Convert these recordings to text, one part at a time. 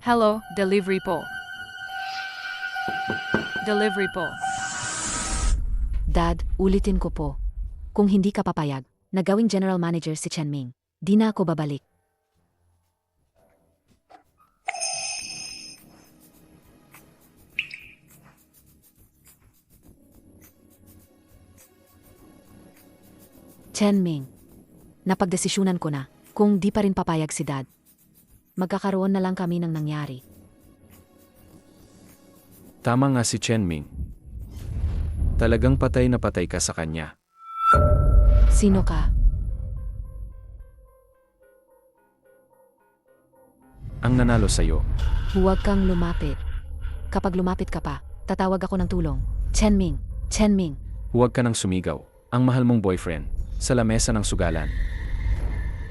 Hello, delivery po. Delivery po. Dad, ulitin ko po. Kung hindi ka papayag, na gawing general manager si Chen Ming, di na ako babalik. Chen Ming, napagdesisyunan ko na, kung di pa rin papayag si Dad. Magkakaroon na lang kami ng nangyari. Tama nga si Chen Ming. Talagang patay na patay ka sa kanya. Sino ka? Ang nanalo sa'yo. Huwag kang lumapit. Kapag lumapit ka pa, tatawag ako ng tulong. Chen Ming, Chen Ming. Huwag ka nang sumigaw. Ang mahal mong boyfriend, sa lamesa ng sugalan.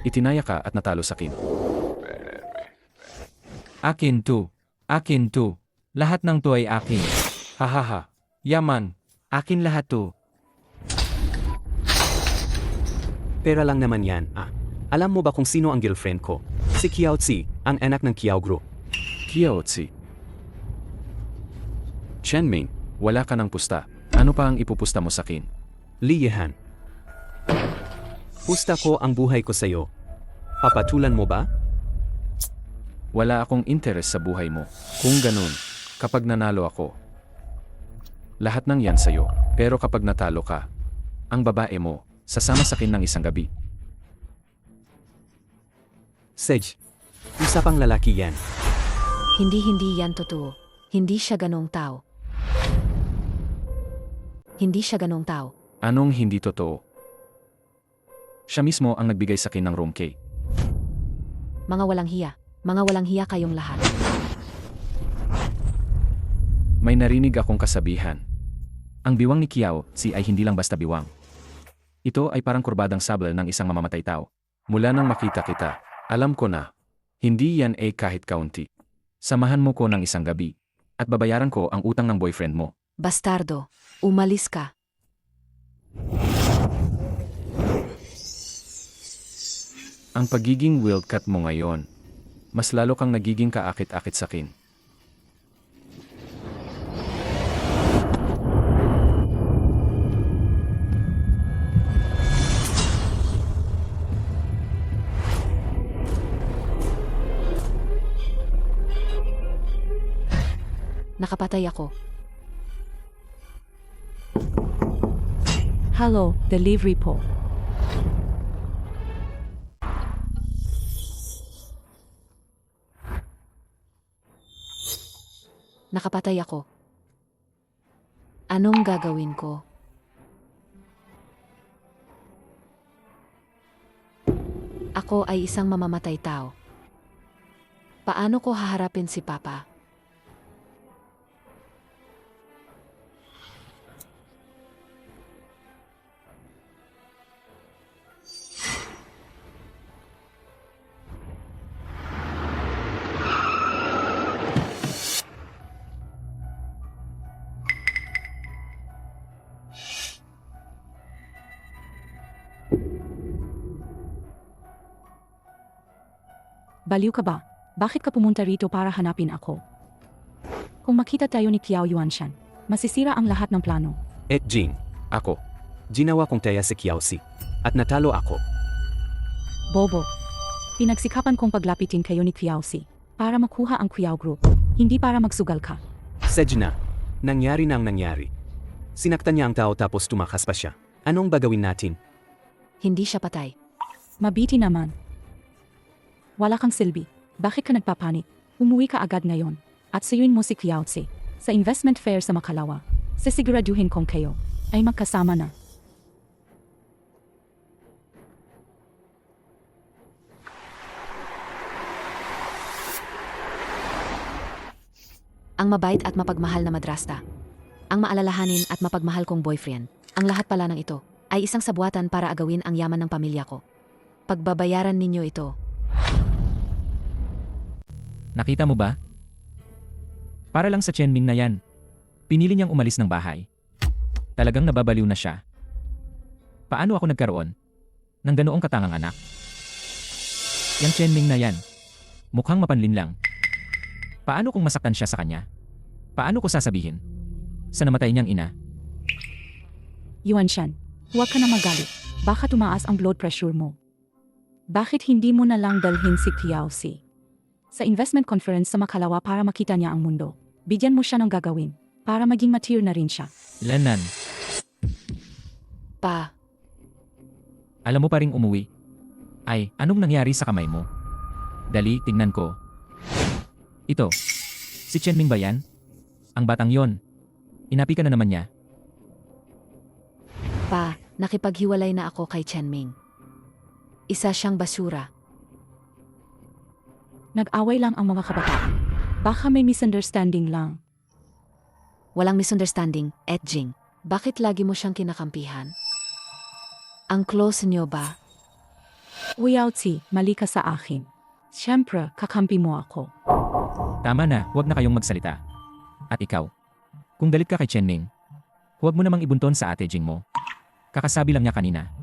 Itinaya ka at natalo sa kin. Akin to. Akin to. Lahat ng to ay akin. Hahaha. Yaman. Akin lahat to. Pera lang naman yan, ah. Alam mo ba kung sino ang girlfriend ko? Si Kiao Tzi, ang anak ng Kiao Group. Kiaotsi. Chen Ming, wala ka ng pusta. Ano pa ang ipupusta mo sa kin? Li Yehan. Pusta ko ang buhay ko sa'yo. Papatulan mo ba? Wala akong interes sa buhay mo. Kung ganun, kapag nanalo ako, lahat ng yan sa'yo. Pero kapag natalo ka, ang babae mo, sasama sa kin ng isang gabi. Sej, usapang lalaki yan. Hindi yan totoo. Hindi siya ganong tao. Hindi siya ganong tao. Anong hindi totoo? Siya mismo ang nagbigay sa kin ng room key. Mga walang hiya. Mga walang hiya kayong lahat. May narinig akong kasabihan. Ang biwang ni Kiao Tzi ay hindi lang basta biwang. Ito ay parang kurbadang sabel ng isang mamamatay tao. Mula nang makita kita, alam ko na, hindi yan ay kahit kaunti. Samahan mo ko ng isang gabi, at babayaran ko ang utang ng boyfriend mo. Bastardo, umalis ka. Ang pagiging wildcat mo ngayon, mas lalo kang nagiging kaakit-akit sa kin. Nakapatay ako. Hello, delivery po. Nakapatay ako. Anong gagawin ko? Ako ay isang mamamatay tao. Paano ko haharapin si Papa? Baliw ka ba? Bakit ka pumunta rito para hanapin ako? Kung makita tayo ni Kiao Yuanshan, masisira ang lahat ng plano. Et Jing, Ako, ginawa kong taya si Kiao Tzi. At natalo ako. Bobo, pinagsikapan kong paglapitin kayo ni Kiao Tzi para makuha ang Kiao Group, hindi para magsugal ka. Sej na, nangyari na ang nangyari. Sinaktan niya ang tao tapos tumakas pa siya. Anong bagawin natin? Hindi siya patay. Mabiti naman. Wala kang silbi. Bakit ka nagpapanik? Umuwi ka agad ngayon. At sayuin mo si Kiao Tzi sa investment fair sa Makalawa. Sisiguraduhin kong kayo ay magkasama na. Ang mabait at mapagmahal na madrasta. Ang maalalahanin at mapagmahal kong boyfriend. Ang lahat pala ng ito ay isang sabuatan para agawin ang yaman ng pamilya ko. Pagbabayaran ninyo ito. Nakita mo ba? Para lang sa Chen Ming na yan. Pinili niyang umalis ng bahay. Talagang nababaliw na siya. Paano ako nagkaroon ng ganoong katangang anak? Yang Chen Ming na yan. Mukhang mapanlin lang. Paano kung masaktan siya sa kanya? Paano ko sasabihin? Sa namatay niyang ina? Yuan Shan, huwag ka na magalit. Baka tumaas ang blood pressure mo. Bakit hindi mo na lang dalhin si Qiao Si sa investment conference sa Makalawa para makita niya ang mundo? Bigyan mo siya ng gagawin para maging mature na rin siya. Lanan, Pa, alam mo pa ring umuwi. Ay, anong nangyari sa kamay mo? Dali, tingnan ko. Ito. Si Chen Ming ba yan? Ang batang yon. Inapi ka na naman niya. pa, nakipaghiwalay na ako kay Chen Ming. Isa siyang basura. Nag-away lang ang mga kabataan. Baka may misunderstanding lang. Walang misunderstanding, Jing. Bakit lagi mo siyang kinakampihan? Ang close niyo ba? Uyao-Tsi, mali ka sa akin. Siyempre, kakampi mo ako. Tama na, huwag na kayong magsalita. At ikaw, kung galit ka kay Chen Ming, huwag mo namang ibunton sa ate Jing mo. Kakasabi lang niya kanina.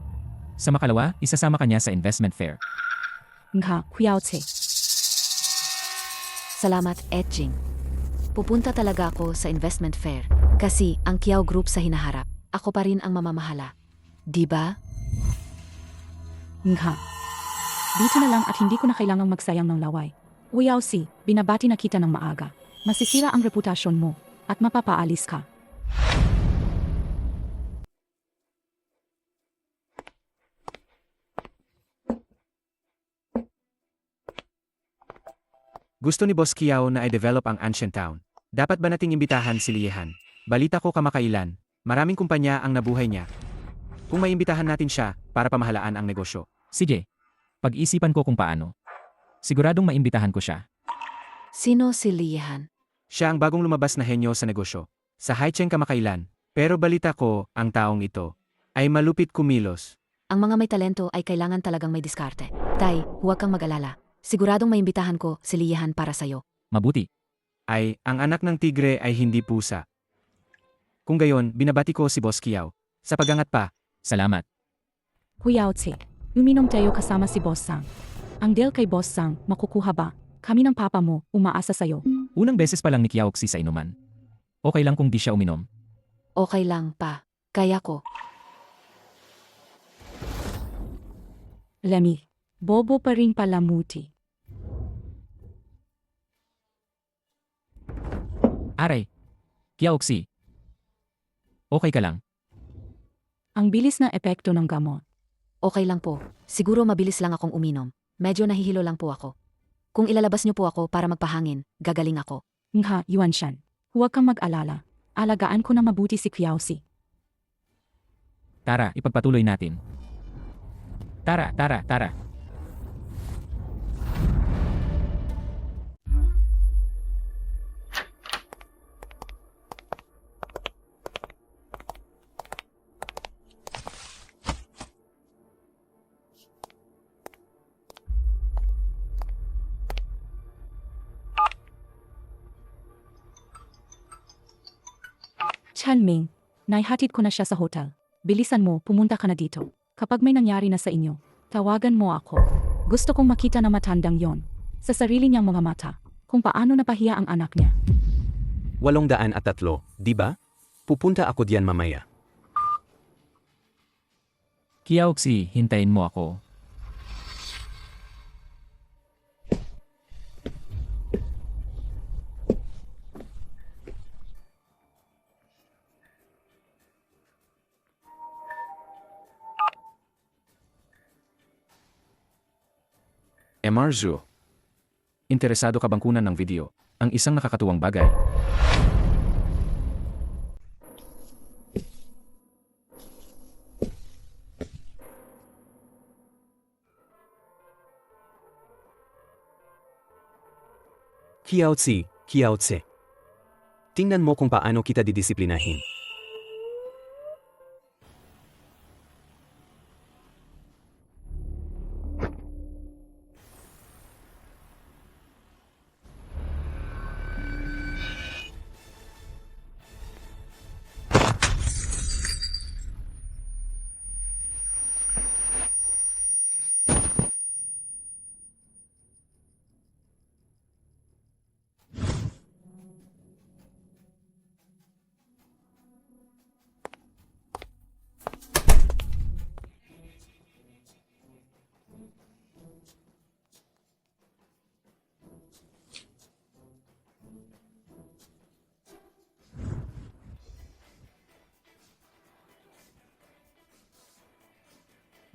Sa Makalawa, isasama ka niya sa investment fair. Nga, Uyao-Tsi. Salamat, Jing. Pupunta talaga ako sa investment fair. Kasi ang Qiao Group sa hinaharap, ako pa rin ang mamamahala. Di ba? Nga. Dito na lang at hindi ko na kailangang magsayang ng laway. Uyao-Si, binabati na kita ng maaga. Masisira ang reputasyon mo at mapapaalis ka. Gusto ni Boss Kiao na i-develop ang Ancient Town. Dapat ba nating imbitahan si Liehan? Balita ko kamakailan, maraming kumpanya ang nabuhay niya. Kung maimbitahan natin siya para pamahalaan ang negosyo. Sige, pag-isipan ko kung paano. Siguradong maimbitahan ko siya. Sino si Liehan? Siya ang bagong lumabas na henyo sa negosyo. Sa Haicheng kamakailan. Pero balita ko, ang taong ito ay malupit kumilos. Ang mga may talento ay kailangan talagang may diskarte. Tay, huwag kang mag-alala. Siguradong maimbitahan ko si Liehan para sa'yo. Mabuti. Ay, ang anak ng tigre ay hindi pusa. Kung gayon, binabati ko si Boss Kiao. Sa pagangat pa. Salamat. Uyao-Tsi, uminom tayo kasama si Boss Sang. Ang deal kay Boss Sang, makukuha ba? Kami ng papa mo, umaasa sa'yo. Unang beses pa lang ni Kiaoxi sa inuman. Okay lang kung di siya uminom. Okay lang, pa. Kaya ko. Lemmy, bobo pa rin pala Muti. Aray. Kiaoxi. Okay ka lang. Ang bilis na epekto ng gamot. Okay lang po. Siguro mabilis lang akong uminom. Medyo nahihilo lang po ako. Kung ilalabas niyo po ako para magpahangin, gagaling ako. Nga, Yuan Shan. Huwag kang mag-alala. Alagaan ko na mabuti si Qiao-Si. Tara, ipagpatuloy natin. Tara, tara, tara. Chen Ming, naihatid ko na siya sa hotel. Bilisan mo, pumunta ka na dito. Kapag may nangyari na sa inyo, tawagan mo ako. Gusto kong makita na matandang yon sa sarili niyang mga mata kung paano napahiya ang anak niya. 803, di ba? Pupunta ako diyan mamaya. Kiaoxi, hintayin mo ako. Marzu. Interesado ka bang kunan ng video? Ang isang nakakatuwang bagay. Qiao-Tsi, Qiao-Tse. Tingnan mo kung paano kita didisiplinahin.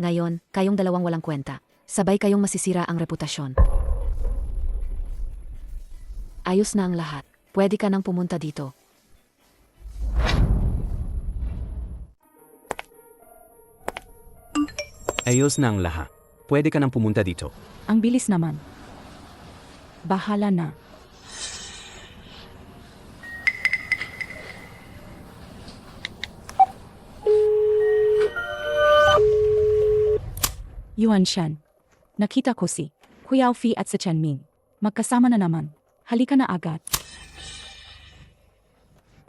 Ngayon, kayong dalawang walang kwenta. Sabay kayong masisira ang reputasyon. Ayos na ang lahat. Pwede ka nang pumunta dito. Ayos na ang lahat. Pwede ka nang pumunta dito. Ang bilis naman. Bahala na. Yuan Shan. Nakita ko si Xiao Fi at si Chen Ming. Magkasama na naman. Halika na agad.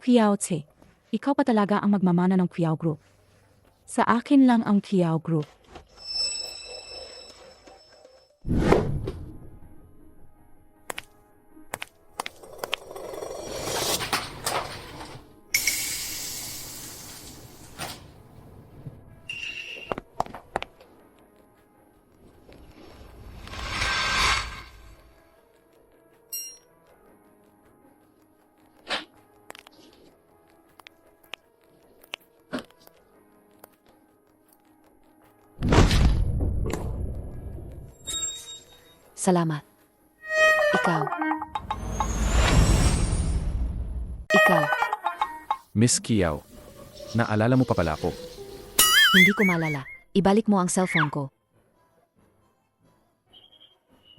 Xiao Tse, ikaw pa talaga ang magmamana ng Xiao Group. Sa akin lang ang Xiao Group. Salamat. Ikaw. Ikaw. Miss Kiao, naalala mo pa pala ako. Hindi ko malala. Ibalik mo ang cellphone ko.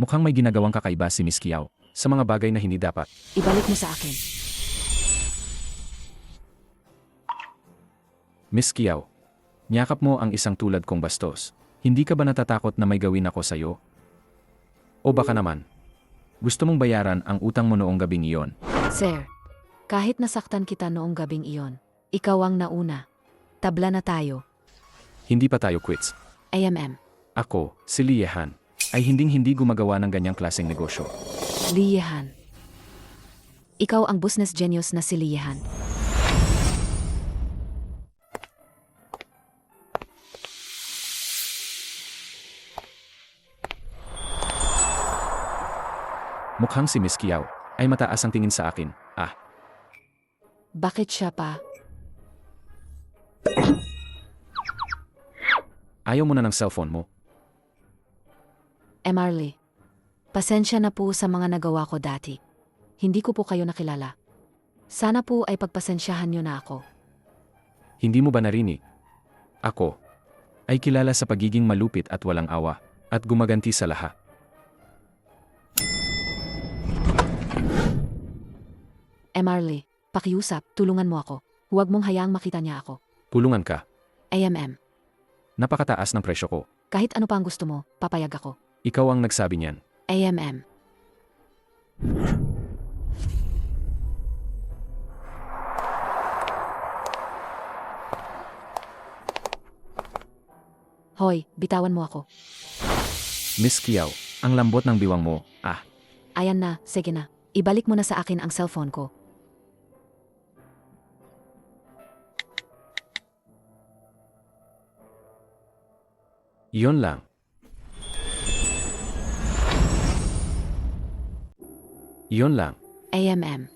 Mukhang may ginagawang kakaiba si Miss Kiao sa mga bagay na hindi dapat. Ibalik mo sa akin. Miss Kiao, niyakap mo ang isang tulad kong bastos. Hindi ka ba natatakot na may gawin ako sa'yo? O baka naman, gusto mong bayaran ang utang mo noong gabing iyon? Sir, kahit nasaktan kita noong gabing iyon, ikaw ang nauna. Tabla na tayo. Hindi pa tayo quits. AMM. Ako, si Liehan, ay hinding-hindi gumagawa ng ganyang klaseng negosyo. Liehan. Ikaw ang business genius na si Liehan. Mukhang si Miss Kiao ay mataas ang tingin sa akin. Bakit siya pa? Ayaw mo na ng cellphone mo. Marley, pasensya na po sa mga nagawa ko dati. Hindi ko po kayo nakilala. Sana po ay pagpasensyahan niyo na ako. Hindi mo ba narinig? Ako ay kilala sa pagiging malupit at walang awa at gumaganti sa lahat. Marley, pakiusap, tulungan mo ako. Huwag mong hayaang makita niya ako. Tulungan ka. AMM. Napakataas ng presyo ko. Kahit ano pa ang gusto mo, papayag ako. Ikaw ang nagsabi niyan. AMM. Hoy, bitawan mo ako. Miss Kiao, ang lambot ng biwang mo. Ayan na, sige na. Ibalik mo na sa akin ang cellphone ko. Iyon lang. Iyon lang. AMM.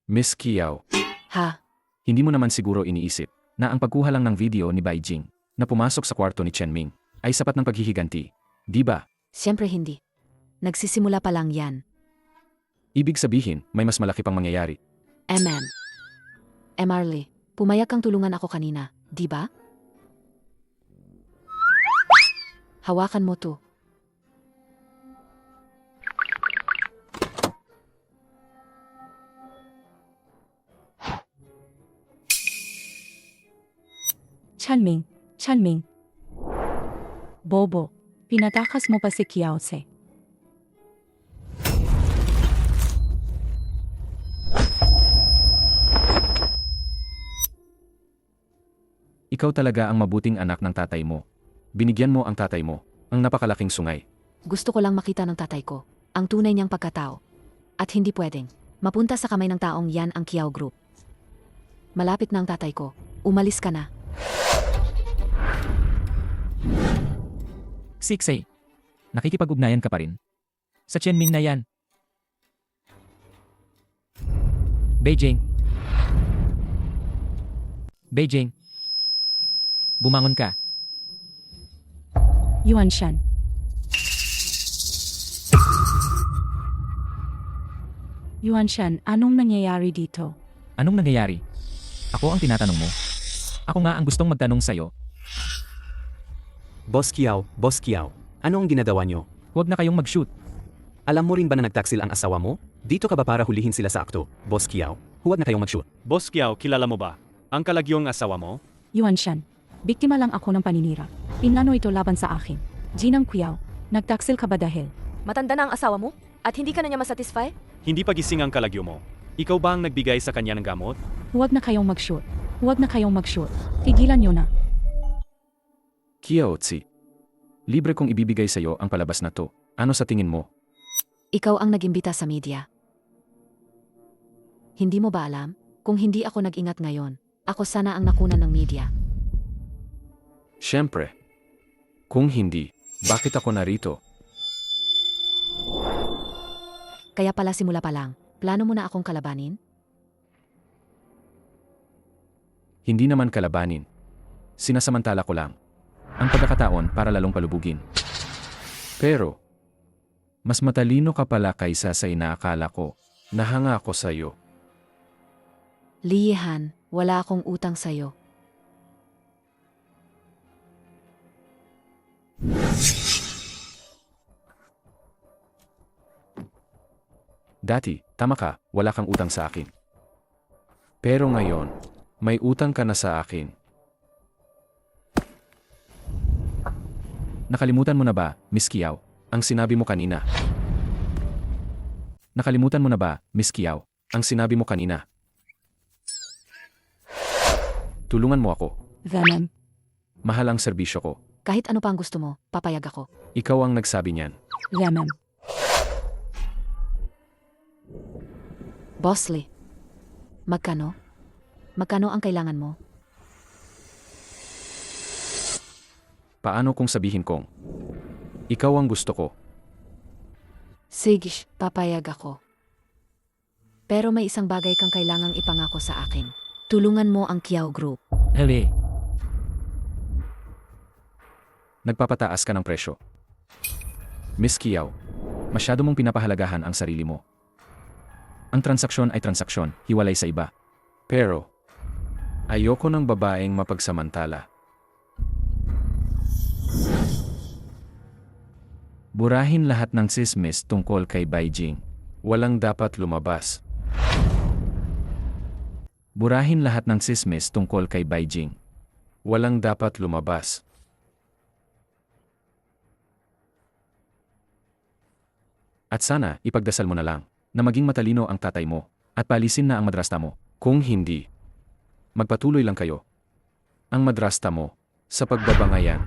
Miss Kiao, Ha? hindi mo naman siguro iniisip na ang pagkuha lang ng video ni Beijing na pumasok sa kwarto ni Chen Ming ay sapat ng paghihiganti, di ba? Siyempre hindi. Nagsisimula pa lang yan. Ibig sabihin, may mas malaki pang mangyayari. MM. Marley, pumayag kang tulungan ako kanina, di ba? Hawakan mo to. Chanming, Chanming. Bobo, pinatakas mo pa si Xiao Tse. Ikaw talaga ang mabuting anak ng tatay mo. Binigyan mo ang tatay mo, ang napakalaking sungay. Gusto ko lang makita ng tatay ko, ang tunay niyang pagkatao. At hindi pwedeng mapunta sa kamay ng taong yan ang Xiao Group. Malapit na ang tatay ko. Umalis ka na. Siksay. Nakikipag-ugnayan ka pa rin. Sa Chenming na yan. Beijing. Beijing. Bumangon ka. Yuan Shan. Yuan Shan, anong nangyayari dito? Anong nangyayari? Ako ang tinatanong mo. Ako nga ang gustong magtanong sa'yo. Boss Kiao, ano ang ginagawa nyo? Huwag na kayong mag-shoot. Alam mo rin ba na nagtaksil ang asawa mo? Dito ka ba para hulihin sila sa akto? Boss Kiao, huwag na kayong mag-shoot. Boss Kiao, kilala mo ba? Ang kalagyong asawa mo? Yuan Shan, biktima lang ako ng paninira. Pinlano ito laban sa akin. Jinang Qiao, nagtaksil ka ba dahil? Matanda na ang asawa mo? At hindi ka na niya masatisfy? Hindi pa gising ang kalagyo mo. Ikaw ba ang nagbigay sa kanya ng gamot? Huwag na kayong mag-shoot. Huwag na kayong mag-shoot. Tigilan nyo na. Kiaotsi. Libre kong ibibigay sa'yo ang palabas na to. Ano sa tingin mo? Ikaw ang nag-imbita sa media. Hindi mo ba alam? Kung hindi ako nag-ingat ngayon, ako sana ang nakunan ng media. Siyempre. Kung hindi, bakit ako narito? Kaya pala simula pa lang, plano mo na akong kalabanin? Hindi naman kalabanin. Sinasamantala ko lang. Ang pagkakataon para lalong palubugin. Pero, mas matalino ka pala kaysa sa inaakala ko. Nahanga ako sa'yo. Liyehan, wala akong utang sa'yo. Dati, tama ka, wala kang utang sa akin. Pero ngayon, may utang ka na sa akin. Nakalimutan mo na ba, Miss Kiao, ang sinabi mo kanina? Nakalimutan mo na ba, Miss Kiao, ang sinabi mo kanina? Tulungan mo ako. Venom. Mahal ang serbisyo ko. Kahit ano pa ang gusto mo, papayag ako. Ikaw ang nagsabi niyan. Venom. Boss Lee. Magkano? Magkano ang kailangan mo? Paano kung sabihin kong, ikaw ang gusto ko? Sige, papayag ako. Pero may isang bagay kang kailangang ipangako sa akin. Tulungan mo ang Kiao Group. Hele. Nagpapataas ka ng presyo. Miss Kiao, masyado mong pinapahalagahan ang sarili mo. Ang transaksyon ay transaksyon, hiwalay sa iba. Pero, ayoko ng babaeng mapagsamantala. Burahin lahat ng sismis tungkol kay Beijing. Walang dapat lumabas. Burahin lahat ng sismis tungkol kay Beijing. Walang dapat lumabas. At sana, ipagdasal mo na lang na maging matalino ang tatay mo at palisin na ang madrasta mo. Kung hindi, magpatuloy lang kayo. Ang madrasta mo sa pagbabangayan.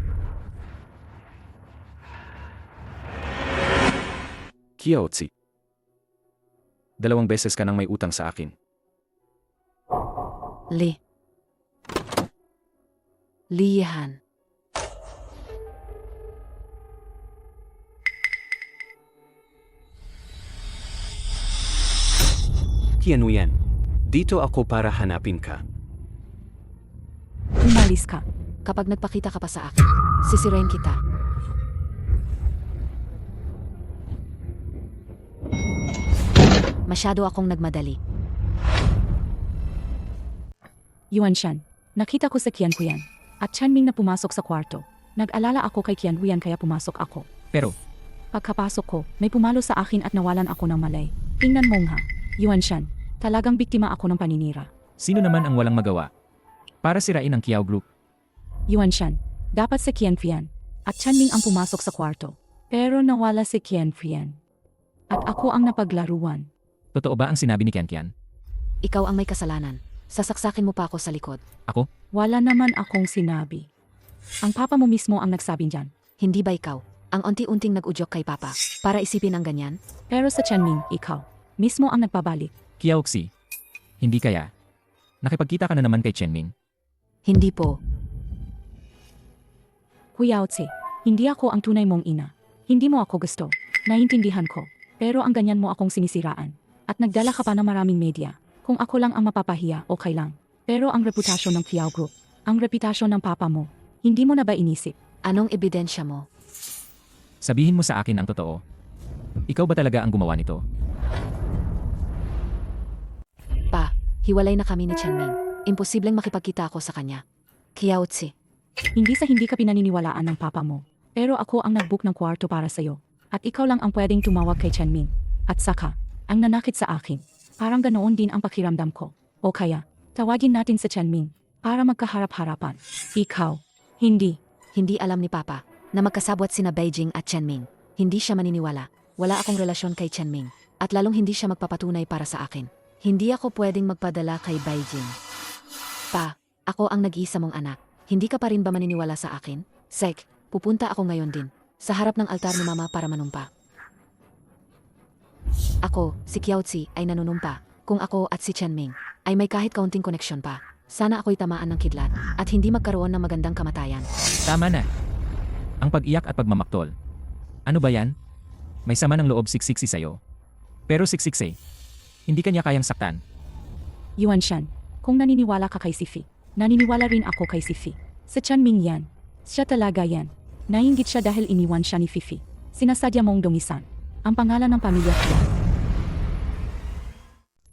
Kiaotsi. 2 beses ka nang may utang sa akin. Liyehan. Qianuyan, dito ako para hanapin ka. Umalis ka. Kapag nagpakita ka pa sa akin, sisirain kita. Masyado akong nagmadali. Yuan Shan, nakita ko sa Qian Huyan. At Chanming na pumasok sa kwarto. Nag-alala ako kay Qian Huyan kaya pumasok ako. Pero, Pagkapasok ko, may pumalo sa akin at nawalan ako ng malay. Tingnan mo nga, Yuan Shan, talagang biktima ako ng paninira. sino naman ang walang magawa? Para sirain ang Kiao Group. Yuan Shan, dapat si Qian Fian. At Chanming ang pumasok sa kwarto. Pero nawala si Qian Fian. At ako ang napaglaruan. Totoo ba ang sinabi ni Kian Kian? Ikaw ang may kasalanan. Sasaksakin mo pa ako sa likod. Ako? Wala naman akong sinabi. Ang papa mo mismo ang nagsabi dyan. Hindi ba ikaw ang unti-unting nag-udyok kay Papa para isipin ang ganyan? Pero sa Chanming, ikaw, mismo ang nagpabalik. Kiaoxi. Hindi kaya? Nakipagkita ka na naman kay Chenming. Hindi po. Huyaotse, Hindi ako ang tunay mong ina. Hindi mo ako gusto. Naintindihan ko. Pero ang ganyan mo akong sinisiraan. At nagdala ka pa ng maraming media. Kung ako lang ang mapapahiya, okay lang. Pero ang reputasyon ng Kiao Group, ang reputasyon ng papa mo, hindi mo na ba inisip? Anong ebidensya mo? Sabihin mo sa akin ang totoo. Ikaw ba talaga ang gumawa nito? Pa, hiwalay na kami ni Chanming. Imposibleng makipagkita ako sa kanya. Kiaotsi. Hindi sa hindi ka pinaniniwalaan ng papa mo. Pero ako ang nag-book ng kwarto para sa'yo. At ikaw lang ang pwedeng tumawag kay Chanming. At saka, ang nanakit sa akin. Parang ganoon din ang pakiramdam ko. O kaya, tawagin natin sa Chanming para magkaharap-harapan. Ikaw, hindi. Hindi alam ni Papa na magkasabwat sina Beijing at Chanming. Hindi siya maniniwala. Wala akong relasyon kay Chanming. At lalong hindi siya magpapatunay para sa akin. Hindi ako pwedeng magpadala kay Beijing. Pa, ako ang nag-iisa mong anak. Hindi ka pa rin ba maniniwala sa akin? Sek, pupunta ako ngayon din. Sa harap ng altar ni Mama para manumpa. Ako, si Kiaotsi, ay nanunumpa. Kung ako at si Chanming ay may kahit kaunting koneksyon pa, sana ako'y tamaan ng kidlat at hindi magkaroon ng magandang kamatayan. Tama na. Ang pag-iyak at pagmamaktol. Ano ba yan? May sama ng loob siksiksi sa'yo. Pero siksiksi, hindi kanya kayang saktan. Yuan Shan, kung naniniwala ka kay Sifi, naniniwala rin ako kay Sifi. Sa Chanming yan. Siya talaga yan. Nainggit siya dahil iniwan siya ni Fifi. Sinasadya mong dumisan ang pangalan ng pamilya ko.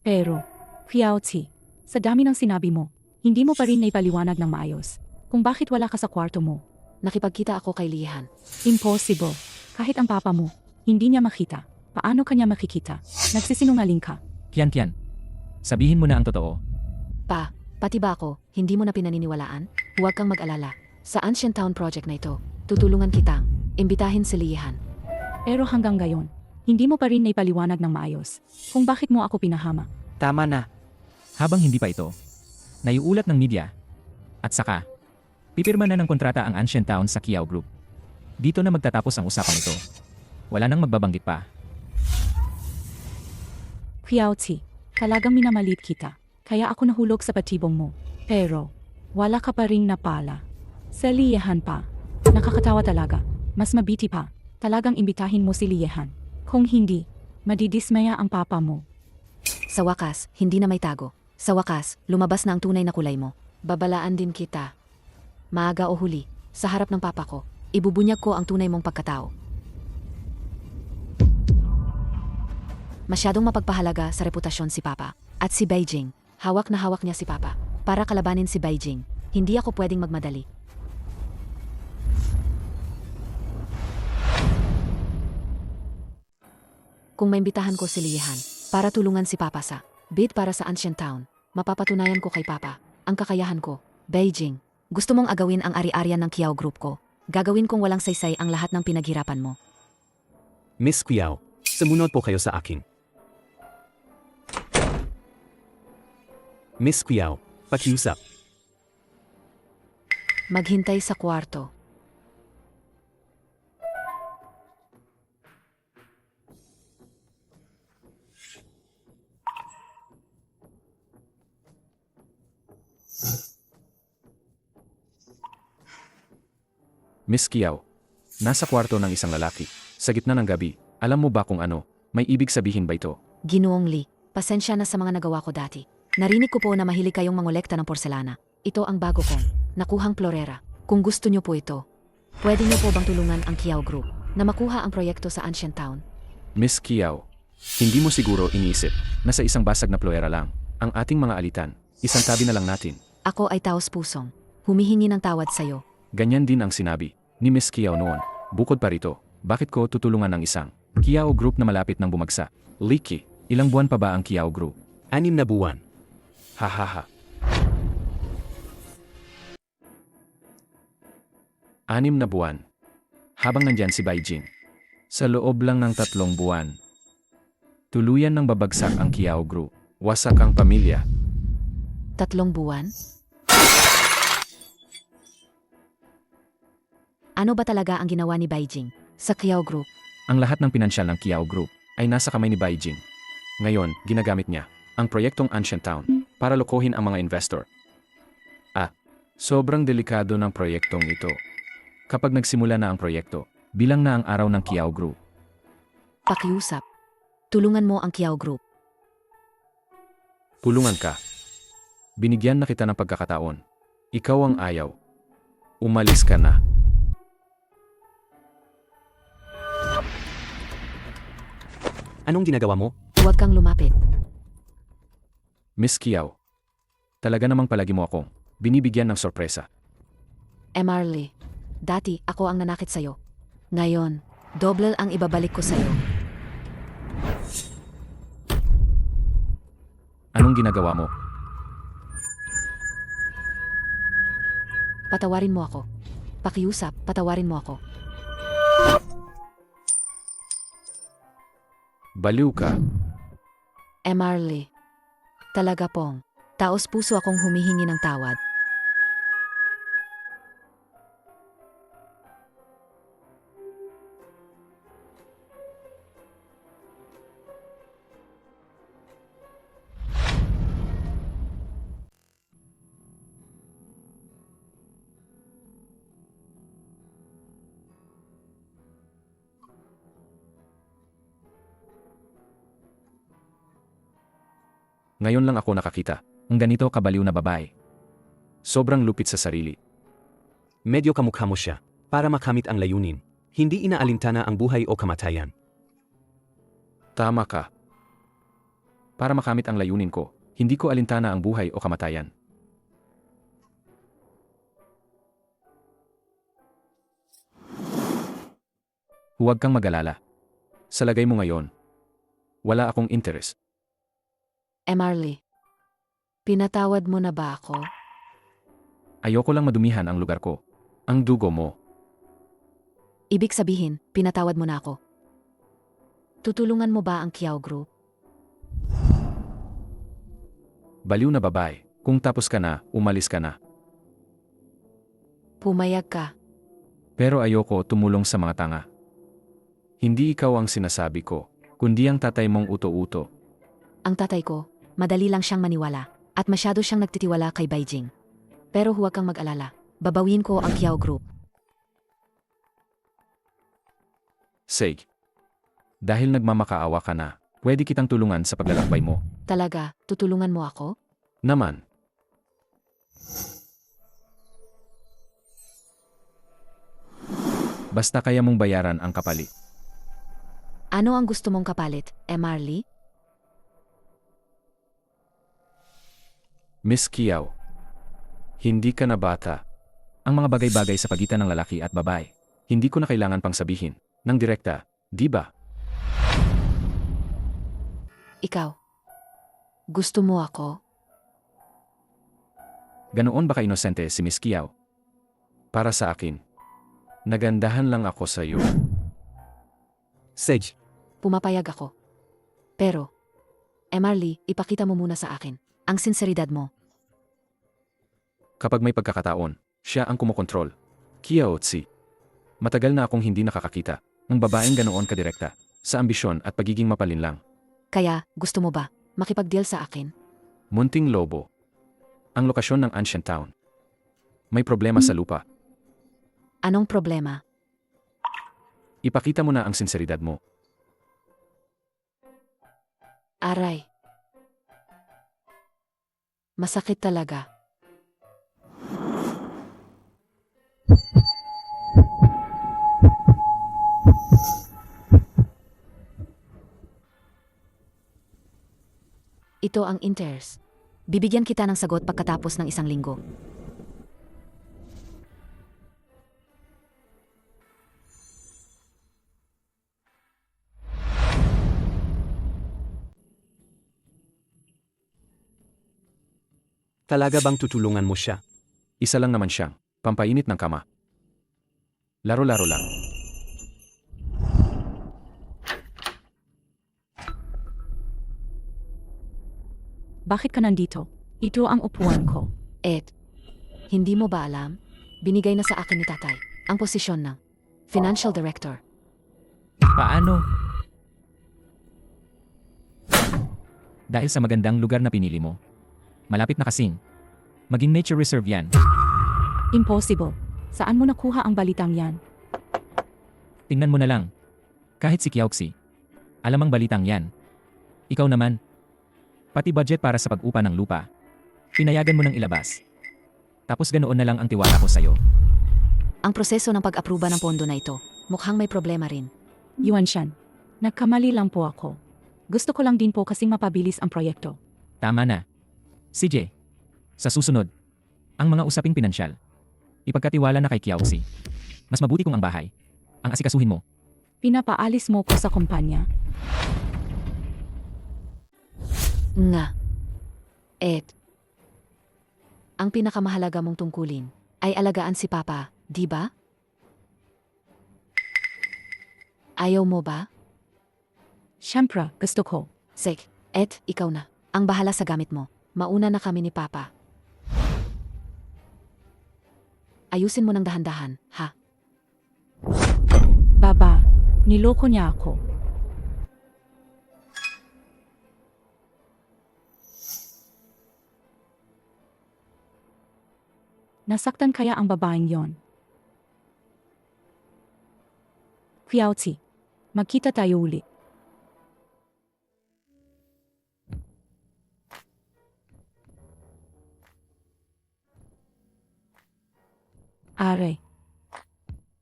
Pero, Kiaotsi, sa dami ng sinabi mo, hindi mo pa rin naipaliwanag ng maayos kung bakit wala ka sa kwarto mo. Nakipagkita ako kay Lihan. Impossible. Kahit ang papa mo, hindi niya makita. Paano kanya makikita? Nagsisinungaling ka. Kian, sabihin mo na ang totoo. Pa, pati ba ako, hindi mo na pinaniniwalaan? Huwag kang mag-alala. Sa Ancient Town Project na ito, tutulungan kitang imbitahin si Lihan. Pero hanggang ngayon, hindi mo pa rin naipaliwanag ng maayos kung bakit mo ako pinahama. Tama na. Habang hindi pa ito, naiulat ng media. At saka, pipirma na ng kontrata ang Ancient Town sa Kiao Group. Dito na magtatapos ang usapang ito. Wala nang magbabanggit pa. Kiaotsi, talagang minamalit kita. Kaya ako nahulog sa patibong mo. Pero, wala ka pa ring napala. Sa Liyehan pa. Nakakatawa talaga. Mas mabiti pa. Talagang imbitahin mo si Liyehan. Kung hindi, madidismaya ang papa mo. Sa wakas, hindi na may tago. Sa wakas, lumabas na ang tunay na kulay mo. Babalaan din kita. Maaga o huli, sa harap ng papa ko, ibubunyag ko ang tunay mong pagkatao. Masyadong mapagpahalaga sa reputasyon si Papa. At si Beijing, hawak na hawak niya si Papa. Para kalabanin si Beijing, hindi ako pwedeng magmadali. Kung maimbitahan ko si Lihan para tulungan si Papa sa bid para sa Ancient Town, mapapatunayan ko kay Papa ang kakayahan ko. Beijing, gusto mong agawin ang ari-arian ng Kiao Group ko. Gagawin kong walang saysay ang lahat ng pinaghirapan mo. Miss Kiao, sumunod po kayo sa akin. Miss Kiao, pakiusap. Maghintay sa kwarto. Miss Kiao, nasa kwarto ng isang lalaki, sa gitna ng gabi. Alam mo ba kung ano, may ibig sabihin ba ito? Ginoong Lee, pasensya na sa mga nagawa ko dati. Narinig ko po na mahilig kayong mangolekta ng porselana. Ito ang bago kong nakuhang florera. Kung gusto niyo po ito, pwede niyo po bang tulungan ang Kiao Group na makuha ang proyekto sa Ancient Town? Miss Kiao, hindi mo siguro iniisip na sa isang basag na ploera lang ang ating mga alitan. Isang tabi na lang natin. Ako ay taos pusong. Humihingi ng tawad sa'yo. Ganyan din ang sinabi ni Miss Kiao noon. Bukod pa rito, bakit ko tutulungan ng isang Kiao Group na malapit ng bumagsak? Leaky, ilang buwan pa ba ang Kiao Group? 6 na buwan. Hahaha. 6 na buwan. Habang nandyan si Beijing. Sa loob lang ng 3 buwan. Tuluyan ng babagsak ang Kiao Group. Wasak ang pamilya. 3 buwan? Ano ba talaga ang ginawa ni Beijing sa Kiao Group? Ang lahat ng pinansyal ng Kiao Group ay nasa kamay ni Beijing. Ngayon, ginagamit niya ang proyektong Ancient Town para lokohin ang mga investor. Sobrang delikado ng proyektong ito. Kapag nagsimula na ang proyekto, bilang na ang araw ng Kiao Group. Pakiusap. Tulungan mo ang Kiao Group. Tulungan ka. Binigyan na kita ng pagkakataon. Ikaw ang ayaw. Umalis ka na. Anong ginagawa mo? Huwag kang lumapit. Miss Kiao. Talaga namang palagi mo akong binibigyan ng sorpresa. Marley, dati ako ang nanakit sa'yo. Ngayon, doble ang ibabalik ko sa'yo. Anong ginagawa mo? Patawarin mo ako. Pakiusap, patawarin mo ako. Baliw ka. Marley, talaga pong, taos puso akong humihingi ng tawad. Ngayon lang ako nakakita ng ganito kabaliw na babae. Sobrang lupit sa sarili. Medyo kamukha mo siya. Para makamit ang layunin, hindi inaalintana ang buhay o kamatayan. Tama ka. Para makamit ang layunin ko, hindi ko alintana ang buhay o kamatayan. Huwag kang mag-alala. Sa lagay mo ngayon, wala akong interest. Marley, pinatawad mo na ba ako? Ayoko lang madumihan ang lugar ko. Ang dugo mo. Ibig sabihin, pinatawad mo na ako. Tutulungan mo ba ang Kiao Group? Baliw na babae. Kung tapos ka na, umalis ka na. Pumayag ka. Pero ayoko tumulong sa mga tanga. Hindi ikaw ang sinasabi ko, kundi ang tatay mong uto-uto. Ang tatay ko, madali lang siyang maniwala, at masyado siyang nagtitiwala kay Beijing. Pero huwag kang mag-alala, babawin ko ang Kiao Group. Sige. Dahil nagmamakaawa ka na, pwede kitang tulungan sa paglalakbay mo. Talaga, tutulungan mo ako? Naman. Basta kaya mong bayaran ang kapalit. Ano ang gusto mong kapalit, Marley? Miss Kiao. Hindi ka na bata. Ang mga bagay-bagay sa pagitan ng lalaki at babae. Hindi ko na kailangan pang sabihin ng direkta, di ba? Ikaw. Gusto mo ako? Ganoon ba ka-inosente si Miss Kiao? Para sa akin, nagandahan lang ako sa iyo. Sage, Pumapayag ako. Pero, Marley, ipakita mo muna sa akin ang sinseridad mo. Kapag may pagkakataon, siya ang kumokontrol. Kiao Tsi. Matagal na akong hindi nakakakita ng babaeng ganoon kadirekta sa ambisyon at pagiging mapalinlang. Kaya, gusto mo ba makipag-deal sa akin? Munting Lobo. Ang lokasyon ng Ancient Town. May problema sa lupa. Anong problema? Ipakita mo na ang sinseridad mo. Aray. Masakit talaga. Ito ang interest. Bibigyan kita ng sagot pagkatapos ng 1 linggo. talaga bang tutulungan mo siya? Isa lang naman siyang pampainit ng kama. Laro-laro lang. Bakit ka nandito? Ito ang upuan ko. Ed, hindi mo ba alam? Binigay na sa akin ni tatay ang posisyon ng Financial Director. Paano? Dahil sa magandang lugar na pinili mo. Malapit na kasing. Maging nature reserve yan. Impossible. Saan mo nakuha ang balitang yan? Tingnan mo na lang. Kahit si Kiaoxi. Alam ang balitang yan. Ikaw naman. Pati budget para sa pag-upa ng lupa. Pinayagan mo nang ilabas. Tapos ganoon na lang ang tiwala ko sa'yo. Ang proseso ng pag-aproba ng pondo na ito, mukhang may problema rin. Yuan Shan, nagkamali lang po ako. Gusto ko lang din po kasing mapabilis ang proyekto. Tama na. CJ, sa susunod, ang mga usaping pinansyal, ipagkatiwala na kay Kiaoxi. Mas mabuti kung ang bahay, ang asikasuhin mo. Pinapaalis mo ko sa kumpanya. Nga. Ed. Ang pinakamahalaga mong tungkulin ay alagaan si Papa, di ba? Ayaw mo ba? Siyempre, gusto ko. Sek, Ed, ikaw na. Ang bahala sa gamit mo. Mauna na kami ni Papa. Ayusin mo ng dahan-dahan, ha? Baba, niloko niya ako. Nasaktan kaya ang babaeng yon? Kiaozi, magkita tayo uli. Are,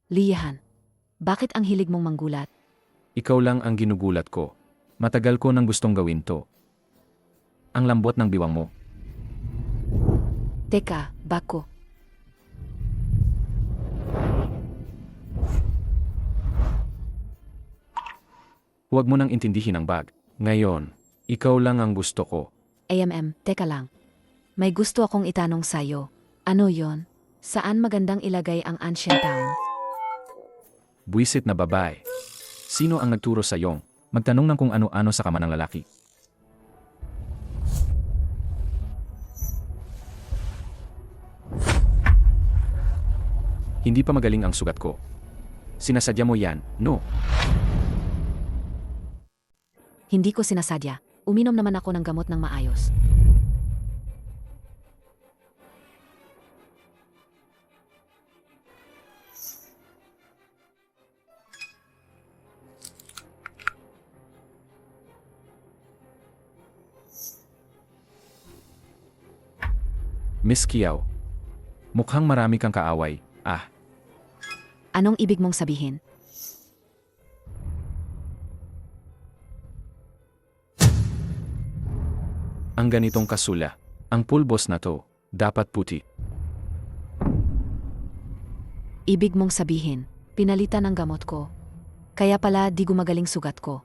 Liyahan, bakit ang hilig mong manggulat? Ikaw lang ang ginugulat ko. Matagal ko nang gustong gawin to. Ang lambot ng biwang mo. Teka, bako. Huwag mo nang intindihin ang bag. Ngayon, ikaw lang ang gusto ko. Teka lang. May gusto akong itanong sa'yo. Ano yon? Saan magandang ilagay ang ancient town? Buwisit na babae. Sino ang nagturo sa iyong magtanong ng kung ano-ano sa kama ng lalaki? Hindi pa magaling ang sugat ko. Sinasadya mo yan, no? Hindi ko sinasadya. Uminom naman ako ng gamot ng maayos. Miss Kiao. Mukhang marami kang kaaway. Anong ibig mong sabihin? Ang ganitong kasula. Ang pulbos na to, dapat puti. Ibig mong sabihin, pinalitan ang gamot ko. Kaya pala di gumagaling sugat ko.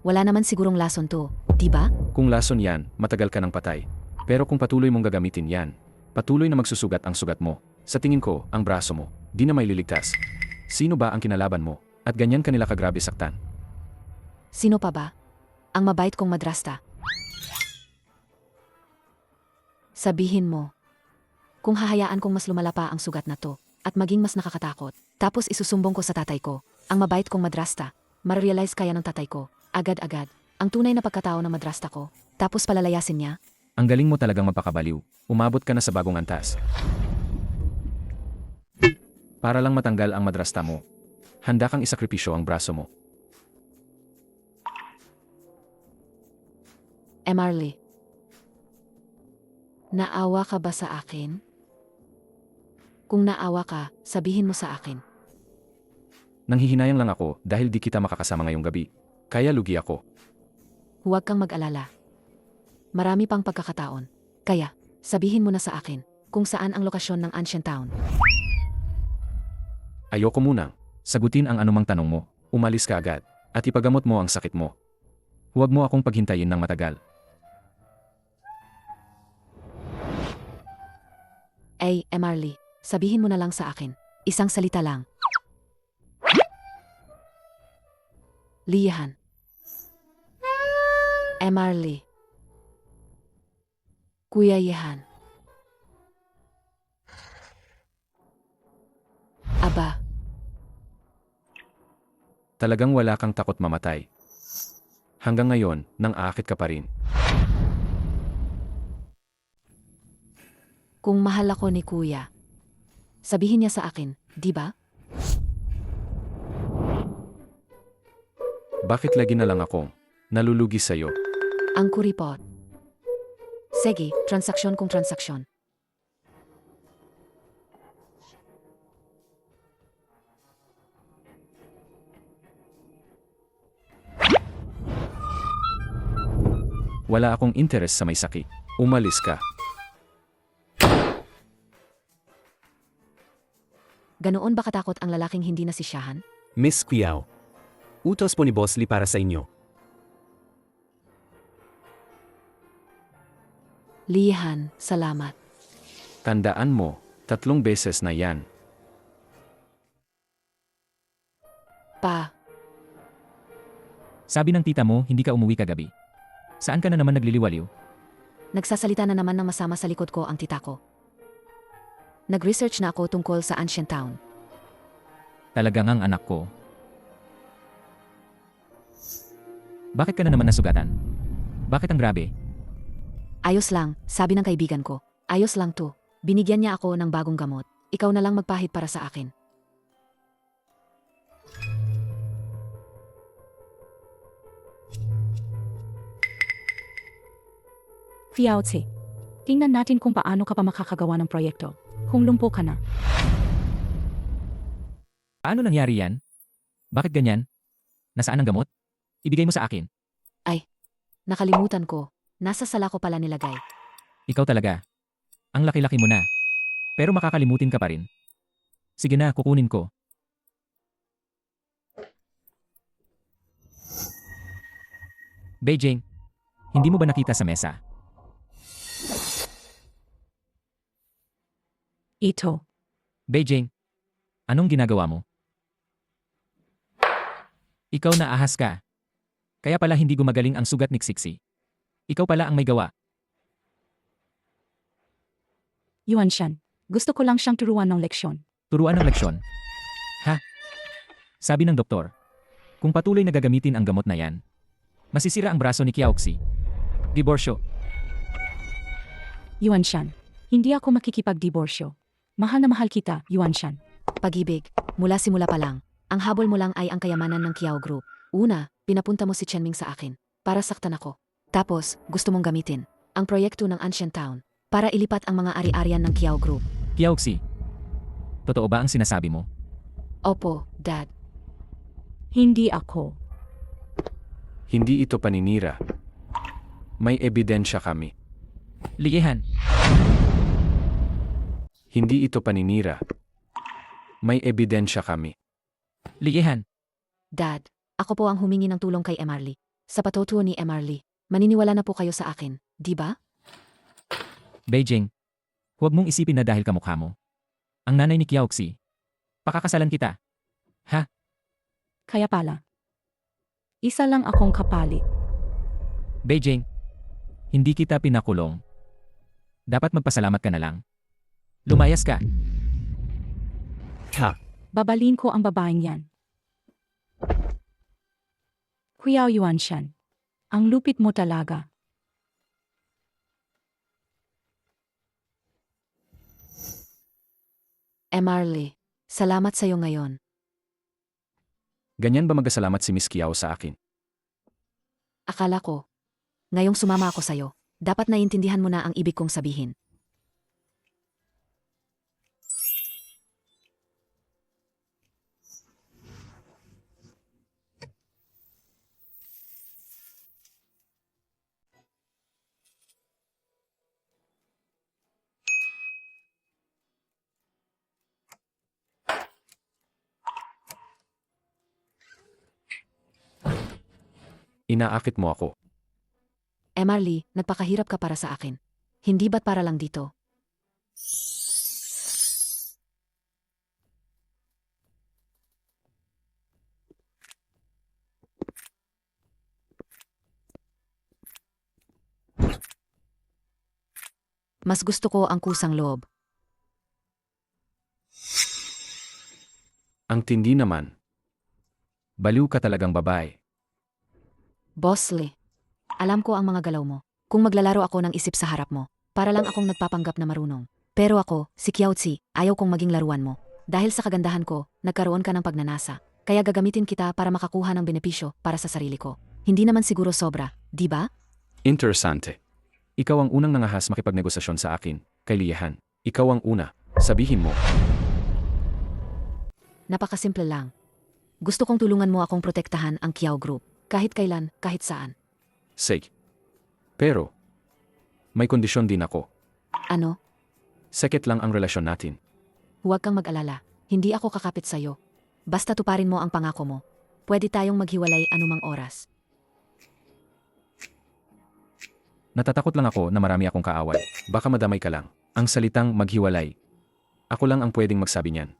Wala naman sigurong lason to, di ba? Kung lason yan, matagal ka ng patay. Pero kung patuloy mong gagamitin yan, patuloy na magsusugat ang sugat mo. Sa tingin ko, ang braso mo, di na may liligtas. Sino ba ang kinalaban mo? At ganyan kanila kagrabe saktan? Sino pa ba? Ang mabait kong madrasta. Sabihin mo, kung hahayaan kong mas lumala pa ang sugat na to, at maging mas nakakatakot, tapos isusumbong ko sa tatay ko, ang mabait kong madrasta, ma-realize kaya ng tatay ko, agad-agad, ang tunay na pagkatao ng madrasta ko, tapos palalayasin niya? Ang galing mo talagang mapakabaliw. Umabot ka na sa bagong antas. Para lang matanggal ang madrasta mo, handa kang isakripisyo ang braso mo. Marley, naawa ka ba sa akin? Kung naawa ka, sabihin mo sa akin. Nanghihinayang lang ako dahil di kita makakasama ngayong gabi. Kaya lugi ako. Huwag kang mag-alala. Marami pang pagkakataon. Kaya, sabihin mo na sa akin kung saan ang lokasyon ng Ancient Town. Ayoko munang sagutin ang anumang tanong mo. Umalis ka agad at ipagamot mo ang sakit mo. Huwag mo akong paghintayin ng matagal. Marley, sabihin mo na lang sa akin. Isang salita lang. Liyahan. Marley. Kuya Yehan. Aba, Talagang wala kang takot mamatay. Hanggang ngayon, nang aakit ka pa rin. kung mahal ako ni Kuya, Sabihin niya sa akin, di ba? Bakit lagi na lang akong nalulugi sa'yo? Ang kuripot. Sige, transaksyon kung transaksyon. Wala akong interes sa may sakit. Umalis ka. Ganoon ba katakot ang lalaking hindi nasisyahan? Miss Kiao. Utos po ni Boss Lee para sa inyo. Lihan, salamat. Tandaan mo, 3 beses na yan. Pa, Sabi ng tita mo, hindi ka umuwi kagabi. Saan ka na naman nagliliwaliw? nagsasalita na naman ng masama sa likod ko ang tita ko. Nag-research na ako tungkol sa Ancient Town. Talagang ang anak ko. Bakit ka na naman nasugatan? Bakit ang grabe? Ayos lang, sabi ng kaibigan ko. Ayos lang to. Binigyan niya ako ng bagong gamot. Ikaw na lang magpahid para sa akin. Fiaozi, tingnan natin kung paano ka pa makakagawa ng proyekto. Kung lumpo ka na. Paano nangyari yan? Bakit ganyan? Nasaan ang gamot? Ibigay mo sa akin. Nakalimutan ko. Nasa sala ko pala nilagay. Ikaw talaga. Ang laki-laki mo na. Pero makakalimutin ka pa rin. Sige na, kukunin ko. Beijing, hindi mo ba nakita sa mesa? Ito. Beijing, anong ginagawa mo? Ikaw na ahas ka. Kaya pala hindi gumagaling ang sugat ni Xixi. Ikaw pala ang may gawa. Yuan Shan, gusto ko lang siyang turuan ng leksyon. Turuan ng leksyon. Ha? Sabi ng doktor, kung patuloy na gagamitin ang gamot na yan, masisira ang braso ni Kiaoxi. Diborsyo. Yuan Shan, hindi ako makikipagdiborsyo. Mahal na mahal kita, Yuan Shan. Pag-ibig, mula simula pa lang. Ang habol mo lang ay ang kayamanan ng Kiao Group. Una, pinapunta mo si Chenming sa akin para saktan ako. Tapos, gusto mong gamitin ang proyekto ng Ancient Town para ilipat ang mga ari-arian ng Kiao Group. Kiaoxi, totoo ba ang sinasabi mo? Opo, Dad. Hindi ako. Hindi ito paninira. May ebidensya kami. Ligehan, Hindi ito paninira. May ebidensya kami. ligehan. Dad, ako po ang humingi ng tulong kay Emarly. Sa patutuo ni Emarly, maniniwala na po kayo sa akin, di ba? Beijing, huwag mong isipin na dahil kamukha mo. Ang nanay ni Kiaoxi, pakakasalan kita. Kaya pala. Isa lang akong kapalit. Beijing, hindi kita pinakulong. Dapat magpasalamat ka na lang. Lumayas ka. Ha, Babalin ko ang babaeng yan. Kuya Yuan Shan, ang lupit mo talaga. Emarly, salamat sa'yo ngayon. Ganyan ba magkasalamat si Miss Kiao sa akin? Akala ko, ngayong sumama ako sa'yo, dapat naiintindihan mo na ang ibig kong sabihin. Inaakit mo ako. Emarly, nagpakahirap ka para sa akin. Hindi ba't para lang dito? Mas gusto ko ang kusang loob. Ang tindi naman. Baliw ka talagang babae. Boss Lee, alam ko ang mga galaw mo. Kung maglalaro ako ng isip sa harap mo, para lang akong nagpapanggap na marunong. Pero ako, si Kiautsi, ayaw kong maging laruan mo. Dahil sa kagandahan ko, nagkaroon ka ng pagnanasa. Kaya gagamitin kita para makakuha ng benepisyo para sa sarili ko. Hindi naman siguro sobra, di ba? Interesante. Ikaw ang unang nangahas makipagnegosasyon sa akin, kay Liyehan. Ikaw ang una. Sabihin mo. Napakasimple lang. Gusto kong tulungan mo akong protektahan ang Kiao Group. Kahit kailan, kahit saan. Sige. Pero, may kondisyon din ako. Ano? Sekit lang ang relasyon natin. Huwag kang mag-alala. Hindi ako kakapit sa'yo. Basta tuparin mo ang pangako mo. Pwede tayong maghiwalay anumang oras. Natatakot lang ako na marami akong kaaway. Baka madamay ka lang. Ang salitang maghiwalay. Ako lang ang pwedeng magsabi niyan.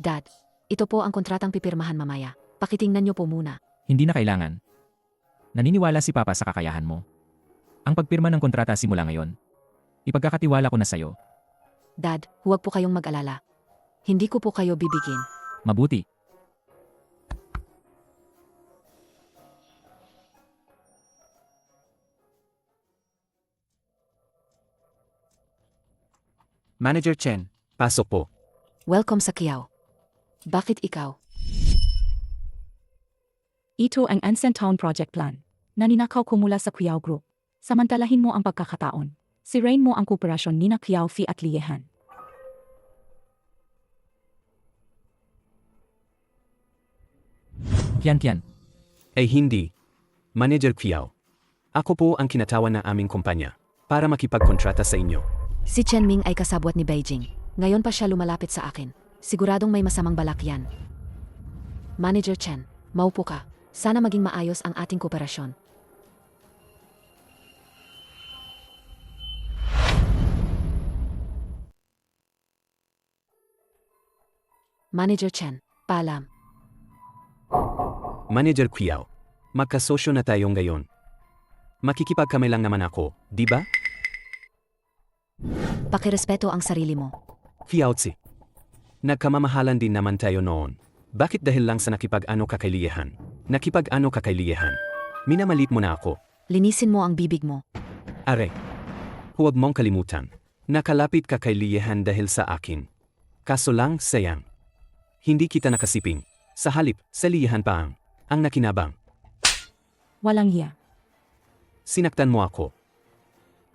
Dad, ito po ang kontratang pipirmahan mamaya. Pakitingnan niyo po muna. Hindi na kailangan. Naniniwala si Papa sa kakayahan mo. Ang pagpirma ng kontrata simula ngayon. Ipagkakatiwala ko na sa'yo. Dad, huwag po kayong mag-alala. Hindi ko po kayo bibigin. Mabuti. Manager Chen, pasok po. Welcome sa Kiao. Bakit ikaw? Ito ang Anson Town Project Plan. Naninakaw ko mula sa Kiao Group. Samantalahin mo ang pagkakataon. Sirain mo ang kooperasyon ni na Kiao Fi at Liyehan. Tiyan. Ay hindi. Manager Kiao. Ako po ang kinatawan ng aming kumpanya para makipagkontrata sa inyo. Si Chen Ming ay kasabwat ni Beijing. Ngayon pa siya lumalapit sa akin. Siguradong may masamang balak yan. Manager Chen, maupo ka. Sana maging maayos ang ating kooperasyon. Manager Chen, paalam. Manager Kiao, magkasosyo na tayo ngayon. Makikipagkamay lang naman ako, di ba? Pakirespeto ang sarili mo. Kiaotsi. Nagkamamahalan din naman tayo noon. Bakit dahil lang sa nakipag-ano ka kay Liyehan? Nakipag-ano ka kay Liyehan? Minamalit mo na ako. Linisin mo ang bibig mo. Are, huwag mong kalimutan. Nakalapit ka kay Liyehan dahil sa akin. Kaso lang, sayang. Hindi kita nakasiping. Sa halip, sa Liyehan pa ang nakinabang. Walang hiya. Sinaktan mo ako.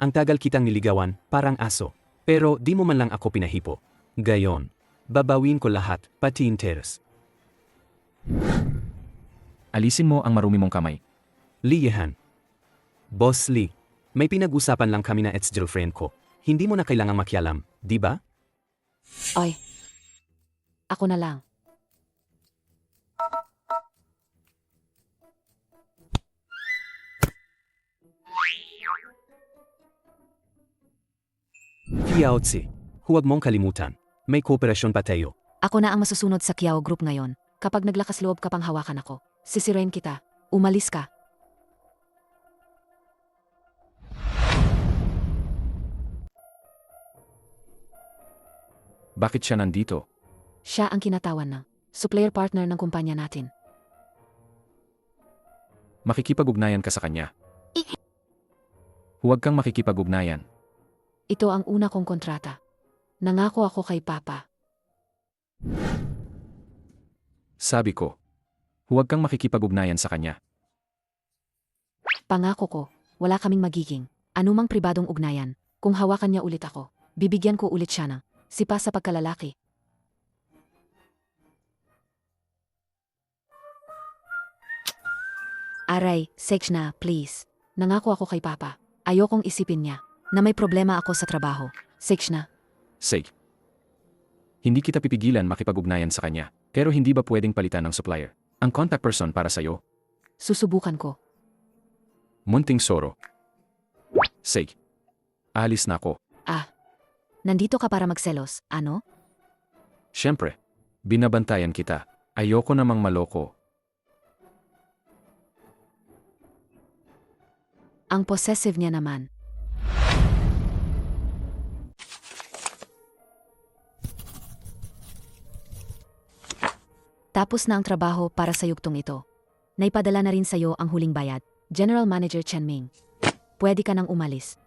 Ang tagal kitang niligawan, parang aso. Pero di mo man lang ako pinahipo. Gayon, babawin ko lahat, pati interes. Alisin mo ang marumi mong kamay. Liyehan. Boss Lee, may pinag-usapan lang kami na ex-girlfriend ko. Hindi mo na kailangang makialam, di ba? Oy. Ako na lang. Kiaotsi, huwag mong kalimutan. May kooperasyon pa tayo. Ako na ang masusunod sa Kiao Group ngayon. Kapag naglakas loob ka pang hawakan ako, sisirain kita. Umalis ka. Bakit siya nandito? Siya ang kinatawan ng supplier partner ng kumpanya natin. Makikipag-ugnayan ka sa kanya. Huwag kang makikipag-ugnayan. Ito ang una kong kontrata. Nangako ako kay Papa. Sabi ko, huwag kang makikipag-ugnayan sa kanya. Pangako ko, wala kaming magiging anumang pribadong ugnayan. Kung hawakan niya ulit ako, bibigyan ko ulit siya ng sipa sa pagkalalaki. Aray, sex na, please. Nangako ako kay Papa. Ayokong isipin niya na may problema ako sa trabaho. Sex na. Sige. Hindi kita pipigilan makipag-ugnayan sa kanya, pero hindi ba pwedeng palitan ng supplier? Ang contact person para sa'yo, Susubukan ko. munting soro. Sige. Alis na ako. Nandito ka para magselos, ano? Siyempre, binabantayan kita. Ayoko namang maloko. Ang possessive niya naman. Tapos na ang trabaho para sa yugtong ito. Naipadala na rin sa'yo ang huling bayad. General Manager Chen Ming. Pwede ka nang umalis.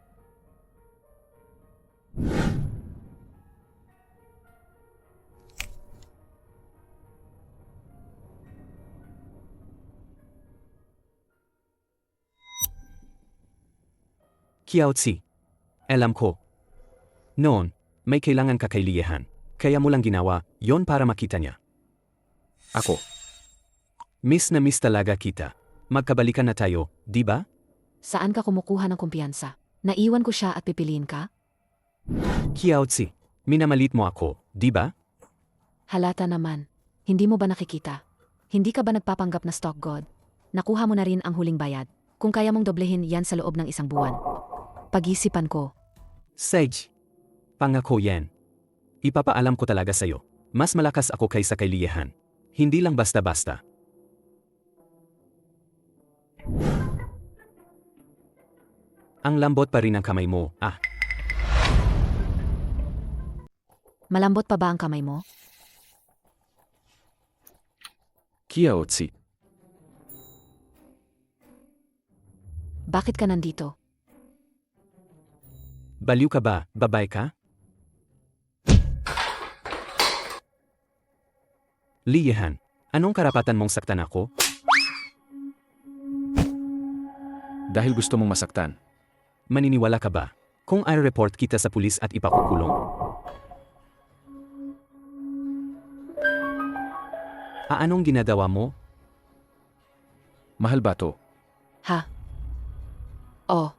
Kiaotsi. Alam ko. Noon, may kailangan ka kay Liyehan. Kaya mo lang ginawa, yon para makita niya. Ako. Miss na miss talaga kita. Magkabalikan na tayo, di ba? Saan ka kumukuha ng kumpiyansa? Naiwan ko siya at pipiliin ka? Kiaotsi, minamalit mo ako, di ba? Halata naman. Hindi mo ba nakikita? Hindi ka ba nagpapanggap na stock god? Nakuha mo na rin ang huling bayad. Kung kaya mong doblehin yan sa loob ng isang buwan. Pag-isipan ko. Sage. Pangako yan. Ipapaalam ko talaga sa'yo. Mas malakas ako kaysa kay Liyehan. Hindi lang basta-basta. Ang lambot pa rin ang kamay mo, Malambot pa ba ang kamay mo? Kiaotsi. Bakit ka nandito? Baliw ka ba, babae ka? Liyehan, anong karapatan mong saktan ako? Dahil gusto mong masaktan. Maniniwala ka ba? Kung i-report kita sa pulis at ipakukulong? Anong ginagawa mo? Mahal ba to? Ha? Oh.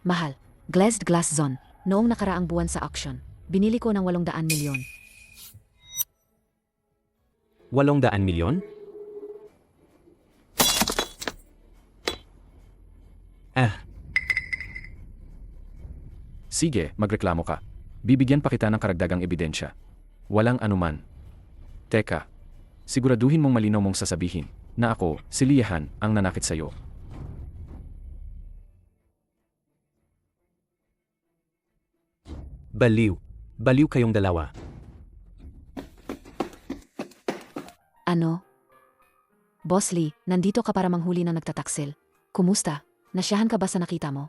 Mahal. Glazed glass zone. Noong nakaraang buwan sa auction, binili ko ng 800 milyon. 800 milyon? Sige, magreklamo ka. Bibigyan pa kita ng karagdagang ebidensya. Walang anuman. Teka, siguraduhin mong malinaw mong sasabihin na ako, si Liyehan, ang nanakit sa'yo. Baliw. Baliw kayong dalawa. Ano? Boss Lee, nandito ka para manghuli ng nagtataksil. Kumusta? Nasyahan ka ba sa nakita mo?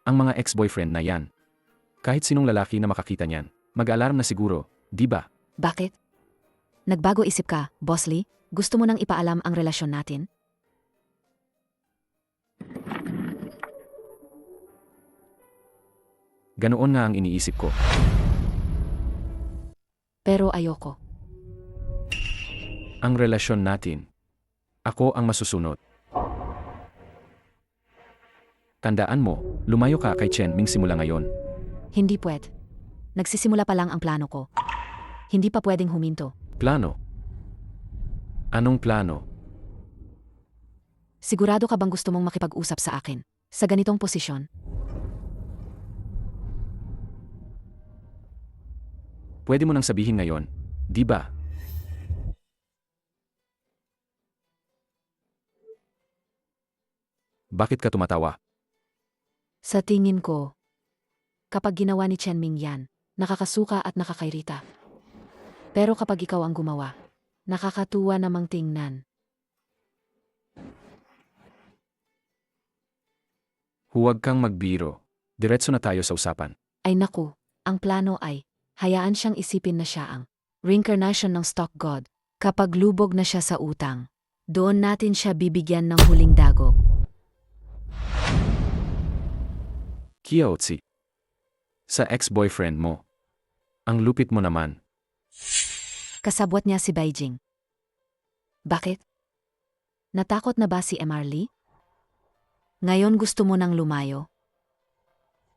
Ang mga ex-boyfriend na yan. Kahit sinong lalaki na makakita niyan, mag-alarm na siguro, di ba? Bakit? Nagbago isip ka, Boss Lee? Gusto mo nang ipaalam ang relasyon natin? Ganoon nga ang iniisip ko. Pero ayoko. Ang relasyon natin. Ako ang masusunod. Tandaan mo, lumayo ka kay Chen Ming simula ngayon. Hindi pwede. Nagsisimula pa lang ang plano ko. Hindi pa pwedeng huminto. Plano? Anong plano? Sigurado ka bang gusto mong makipag-usap sa akin? Sa ganitong posisyon? Pwede mo nang sabihin ngayon, di ba? Bakit ka tumatawa? Sa tingin ko, kapag ginawa ni Chen Ming yan, nakakasuka at nakakairita. Pero kapag ikaw ang gumawa, nakakatuwa namang tingnan. Huwag kang magbiro. Diretso na tayo sa usapan. Ay naku, ang plano ay, hayaan siyang isipin na siya ang reincarnation ng stock god. Kapag lubog na siya sa utang, doon natin siya bibigyan ng huling dago. Kiaotsi. Sa ex-boyfriend mo. Ang lupit mo naman. Kasabwat niya si Beijing. Bakit? Natakot na ba si MR Lee? Ngayon gusto mo nang lumayo?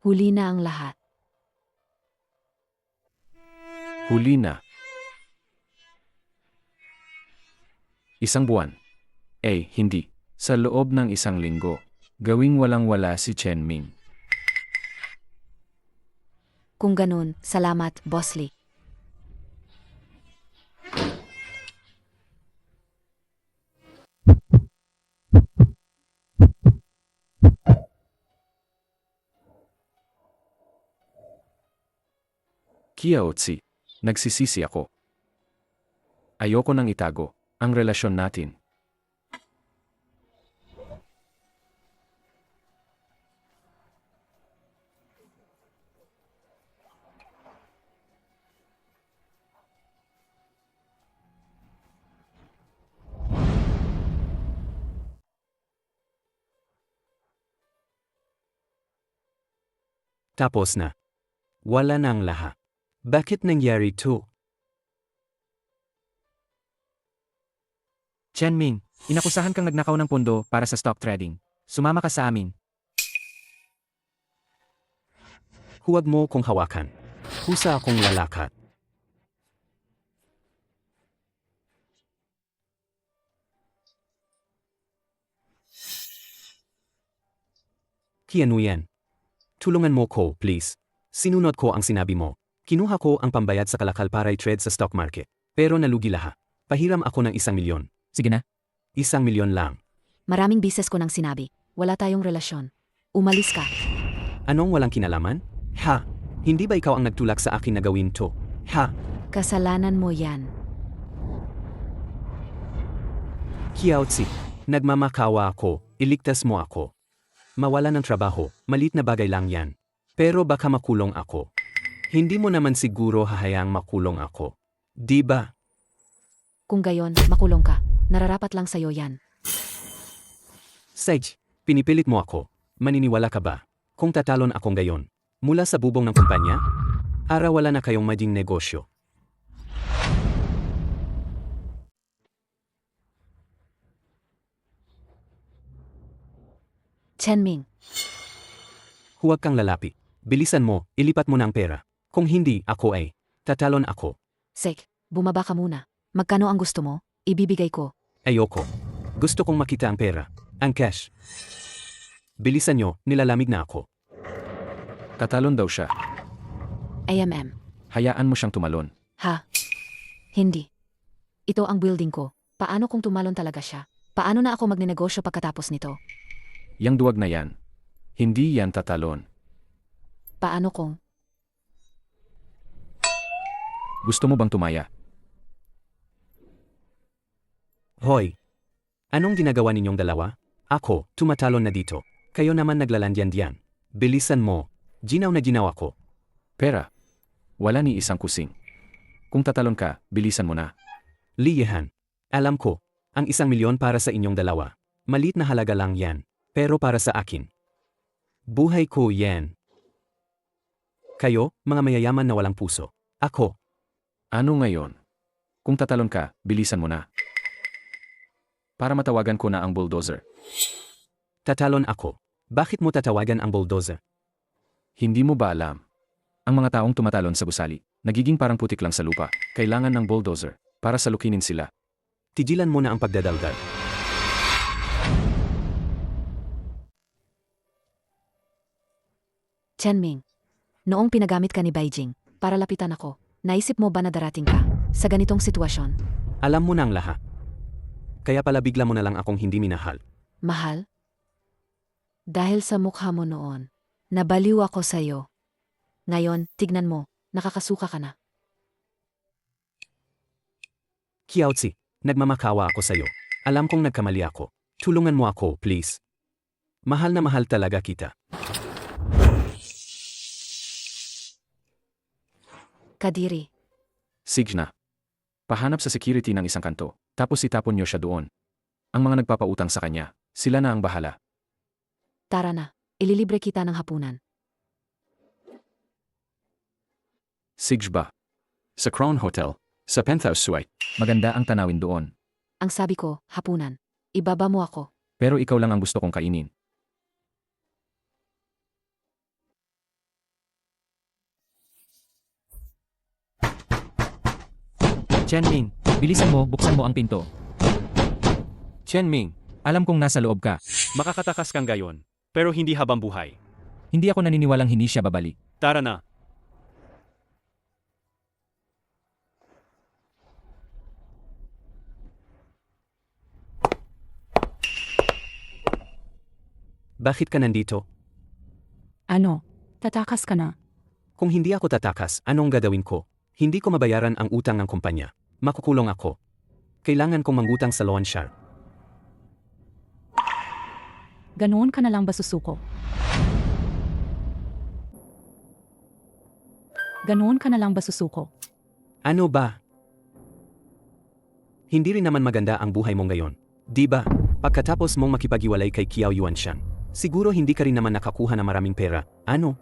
Huli na ang lahat. Huli na. Isang buwan. Hindi. Sa loob ng isang linggo. Gawing walang-wala si Chen Ming. Kung ganun, salamat, Boss Lee. Kiaotsi. Nagsisisi ako. Ayoko nang itago. Ang relasyon natin. Tapos na. Wala na ang lahat. Bakit nangyari to? Chenming, inakusahan kang nagnakaw ng pondo para sa stock trading. Sumama ka sa amin. Huwag mo kong hawakan. Husa akong lalakad. Kiano yan? Tulungan mo ko, please. Sinunod ko ang sinabi mo. Kinuha ko ang pambayad sa kalakal para i-trade sa stock market. Pero nalugi lahat. Pahiram ako ng 1,000,000. Sige na. 1,000,000 lang. Maraming bises ko nang sinabi, wala tayong relasyon. Umalis ka. Anong walang kinalaman? Ha? Hindi ba ikaw ang nagtulak sa akin na gawin to? Ha? Kasalanan mo yan. Kiaotsi, nagmamakawa ako, iligtas mo ako. Mawala ng trabaho, malit na bagay lang yan. Pero baka makulong ako. Hindi mo naman siguro hahayaang makulong ako. Di ba? Kung gayon, makulong ka. Nararapat lang sa'yo yan. Sage, pinipilit mo ako. Maniniwala ka ba? Kung tatalon akong gayon, mula sa bubong ng kumpanya, wala na kayong maging negosyo. Chenming, Huwag kang lalapi. Bilisan mo, ilipat mo na ang pera. Kung hindi, ako ay tatalon ako. Sek, bumaba ka muna. Magkano ang gusto mo? Ibibigay ko. Ayoko. Gusto kong makita ang pera. Ang cash. Bilisan nyo, nilalamig na ako. Tatalon daw siya. AMM. Hayaan mo siyang tumalon. Ha? Hindi. Ito ang building ko. Paano kung tumalon talaga siya? Paano na ako magnenegosyo pagkatapos nito? Yang duwag na yan. Hindi yan tatalon. Paano kung? Gusto mo bang tumaya? Hoy! Anong ginagawa ninyong dalawa? Ako, tumatalon na dito. Kayo naman naglalandyan diyan. Bilisan mo. Ginaw na ginaw ako. Pera. Wala ni isang kusing. Kung tatalon ka, bilisan mo na. Liyehan. Alam ko, ang 1,000,000 para sa inyong dalawa. Malit na halaga lang yan. Pero para sa akin. Buhay ko yan. Kayo, mga mayayaman na walang puso. Ako. Ano ngayon? Kung tatalon ka, bilisan mo na. Para matawagan ko na ang bulldozer. Tatalon ako. Bakit mo tatawagan ang bulldozer? Hindi mo ba alam? Ang mga taong tumatalon sa gusali, nagiging parang putik lang sa lupa. Kailangan ng bulldozer para salukinin sila. Tigilan mo na ang pagdadaldal. Chenming. Noong pinagamit ka ni Beijing, para lapitan ako, naisip mo ba na darating ka sa ganitong sitwasyon? Alam mo na ang lahat. Kaya pala bigla mo na lang akong hindi minahal. Mahal? Dahil sa mukha mo noon, nabaliw ako sa'yo. Ngayon, tignan mo, nakakasuka ka na. Kiaotsi, nagmamakawa ako sa'yo. Alam kong nagkamali ako. Tulungan mo ako, please. Mahal na mahal talaga kita. Kadiri. Signa. Pahanap sa security ng isang kanto, tapos itapon niyo siya doon. Ang mga nagpapautang sa kanya, sila na ang bahala. Tara na, ililibre kita ng hapunan. Sigjba. Sa Crown Hotel, sa penthouse suite. Maganda ang tanawin doon. Ang sabi ko, hapunan. Ibaba mo ako. Pero ikaw lang ang gusto kong kainin. Chenming, bilisan mo, buksan mo ang pinto. Chenming, Alam kong nasa loob ka. Makakatakas kang gayon. Pero hindi habang buhay. Hindi ako naniniwalang hindi siya babalik. Tara na. Bakit ka nandito? Ano? Tatakas ka na. Kung hindi ako tatakas, anong gagawin ko? Hindi ko mabayaran ang utang ng kumpanya. Makukulong ako. Kailangan kong mangutang sa loan siya. Ganoon ka na lang ba susuko? Ganoon ka na lang ba susuko? Ano ba? Hindi rin naman maganda ang buhay mo ngayon. Di ba? Pagkatapos mong makipag-iwalay kay Kiao Yuanshan, siguro hindi ka rin naman nakakuha ng maraming pera. Ano?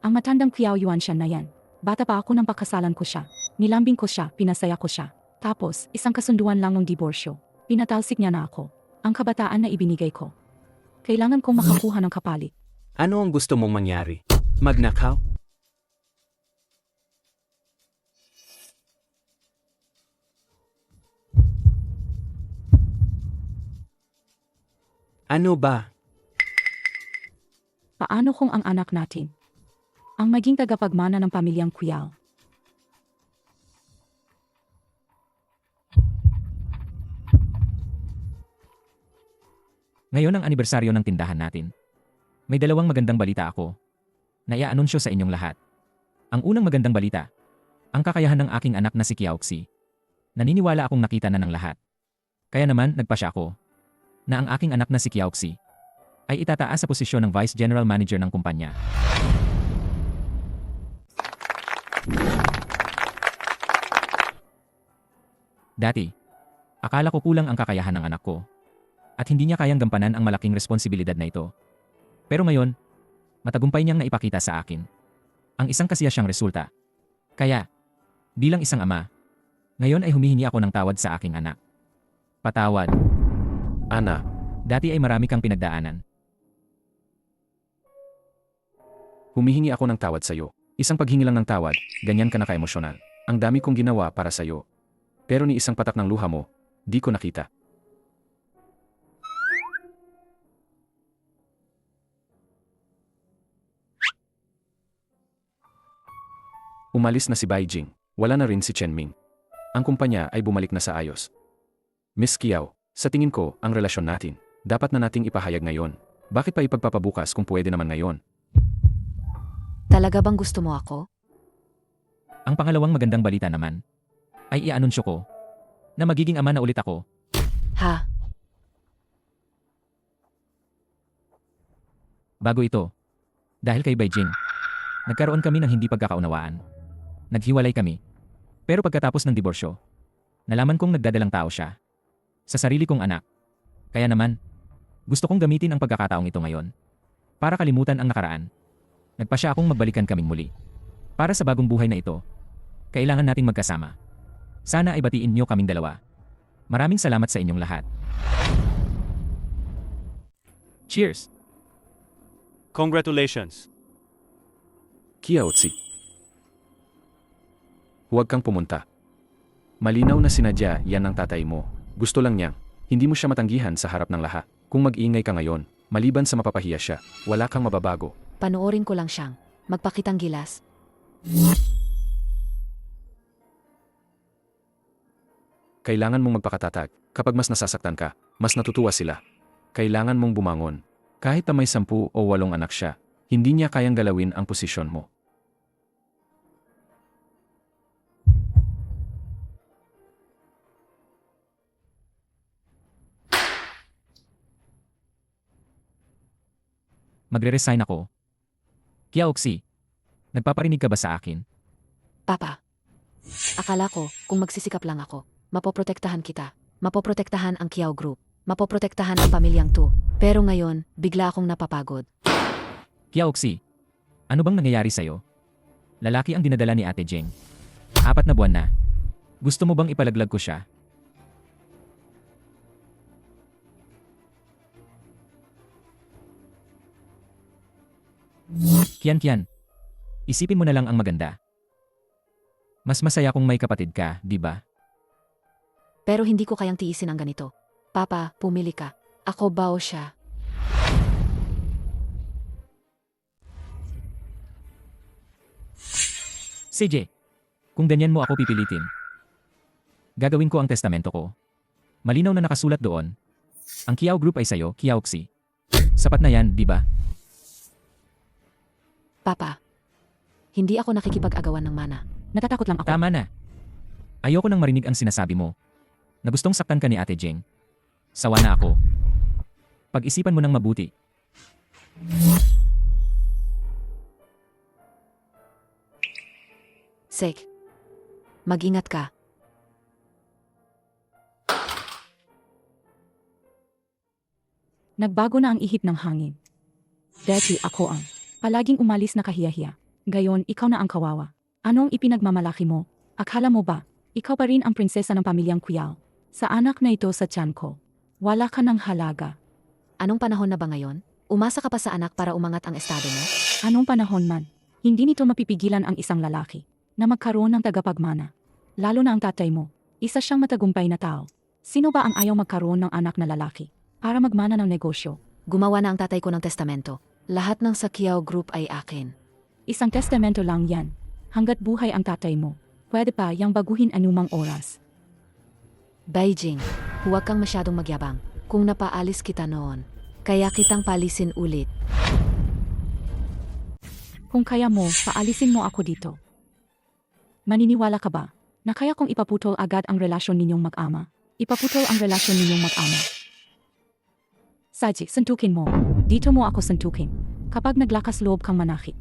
Ang matandang Kiao Yuanshan na yan. Bata pa ako nang pagkasalan ko siya. Nilambing ko siya, pinasaya ko siya. Tapos, isang kasunduan lang ng diborsyo. Pinatalsik niya na ako. Ang kabataan na ibinigay ko. Kailangan kong makakuha ng kapalit. Ano ang gusto mong mangyari? Magnakaw? Ano ba? Paano kung ang anak natin ang maging tagapagmana ng pamilyang Kuyal? Ngayon ang anibersaryo ng tindahan natin. May dalawang magandang balita ako na i-anunsyo sa inyong lahat. Ang unang magandang balita, ang kakayahan ng aking anak na si Kiaoxi. Naniniwala akong nakita na ng lahat. Kaya naman nagpasya ako na ang aking anak na si Kiaoxi ay itataas sa posisyon ng Vice General Manager ng kumpanya. Dati, akala ko kulang ang kakayahan ng anak ko at hindi niya kayang gampanan ang malaking responsibilidad na ito. Pero ngayon, matagumpay niyang naipakita sa akin ang isang kasiyasyang resulta. Kaya, bilang isang ama, ngayon ay humihingi ako ng tawad sa aking anak. Patawad. Ana, Dati ay marami kang pinagdaanan. humihingi ako ng tawad sa'yo. Isang paghingi lang ng tawad, ganyan ka na ka-emosyonal. Ang dami kong ginawa para sa'yo. Pero ni isang patak ng luha mo, di ko nakita. Umalis na si Beijing. Wala na rin si Chenming. Ang kumpanya ay bumalik na sa ayos. Miss Kiao, sa tingin ko, ang relasyon natin, dapat na nating ipahayag ngayon. Bakit pa ipagpapabukas kung pwede naman ngayon? Talaga bang gusto mo ako? Ang pangalawang magandang balita naman ay i-anunsyo ko na magiging ama na ulit ako. Ha? Bago ito, dahil kay Beijing, nagkaroon kami ng hindi pagkakaunawaan. Naghiwalay kami. Pero pagkatapos ng diborsyo, nalaman kong nagdadalang tao siya sa sarili kong anak. Kaya naman, gusto kong gamitin ang pagkakataong ito ngayon para kalimutan ang nakaraan. Nagpasya akong magbalikan kaming muli. Para sa bagong buhay na ito, kailangan nating magkasama. Sana ay batiin niyo kaming dalawa. Maraming salamat sa inyong lahat. Cheers! Congratulations! Kiaotsi. Huwag kang pumunta. Malinaw na sinadya yan ng tatay mo. Gusto lang niyang, hindi mo siya matanggihan sa harap ng lahat. Kung mag-ingay ka ngayon, maliban sa mapapahiya siya, wala kang mababago. Panoorin ko lang siyang magpakitang gilas. Kailangan mong magpakatatag. Kapag mas nasasaktan ka, mas natutuwa sila. Kailangan mong bumangon. Kahit na may 10 o 8 anak siya, hindi niya kayang galawin ang posisyon mo. Magre-resign ako. Kiaoxi, nagpaparinig ka ba sa akin? Papa, akala ko kung magsisikap lang ako, mapoprotektahan kita. Mapoprotektahan ang Kiao Group. Mapoprotektahan ang pamilyang to. Pero ngayon, bigla akong napapagod. Kiaoxi, ano bang nangyayari sa'yo? Lalaki ang dinadala ni Ate Jeng. 4 na buwan na. Gusto mo bang ipalaglag ko siya? Kian, isipin mo na lang ang maganda. Mas masaya kung may kapatid ka, di ba? Pero hindi ko kayang tiisin ang ganito. Papa, pumili ka. Ako ba o siya? CJ, kung ganyan mo ako pipilitin, gagawin ko ang testamento ko. Malinaw na nakasulat doon. Ang Kiao Group ay sa'yo, Kiaoxi. Sapat na yan, di ba? Papa, hindi ako nakikipag-agawan ng mana. Natatakot lang ako. Tama na. Ayoko nang marinig ang sinasabi mo. na gustong saktan ka ni Ate Jing. Sawa na ako. Pag-isipan mo ng mabuti. Sek, mag-ingat ka. Nagbago na ang ihip ng hangin. Dati ako ang palaging umalis na kahiyahiya. Gayon, ikaw na ang kawawa. Anong ipinagmamalaki mo? Akala mo ba, ikaw pa rin ang prinsesa ng pamilyang Kuyao? Sa anak na ito sa tiyan ko, wala ka ng halaga. Anong panahon na ba ngayon? Umasa ka pa sa anak para umangat ang estado mo? Anong panahon man, hindi nito mapipigilan ang isang lalaki na magkaroon ng tagapagmana. Lalo na ang tatay mo, isa siyang matagumpay na tao. Sino ba ang ayaw magkaroon ng anak na lalaki para magmana ng negosyo? Gumawa na ang tatay ko ng testamento. Lahat ng sa Kuyao Group ay akin. Isang testamento lang yan. Hanggat buhay ang tatay mo, pwede pa yang baguhin anumang oras. Beijing, huwag kang masyadong magyabang. Kung napaalis kita noon, kaya kitang palisin ulit. Kung kaya mo, paalisin mo ako dito. Maniniwala ka ba na kaya kong ipaputol agad ang relasyon ninyong mag-ama? Ipaputol ang relasyon ninyong mag-ama. Saji, suntukin mo. Dito mo ako suntukin. Kapag naglakas loob kang manakit,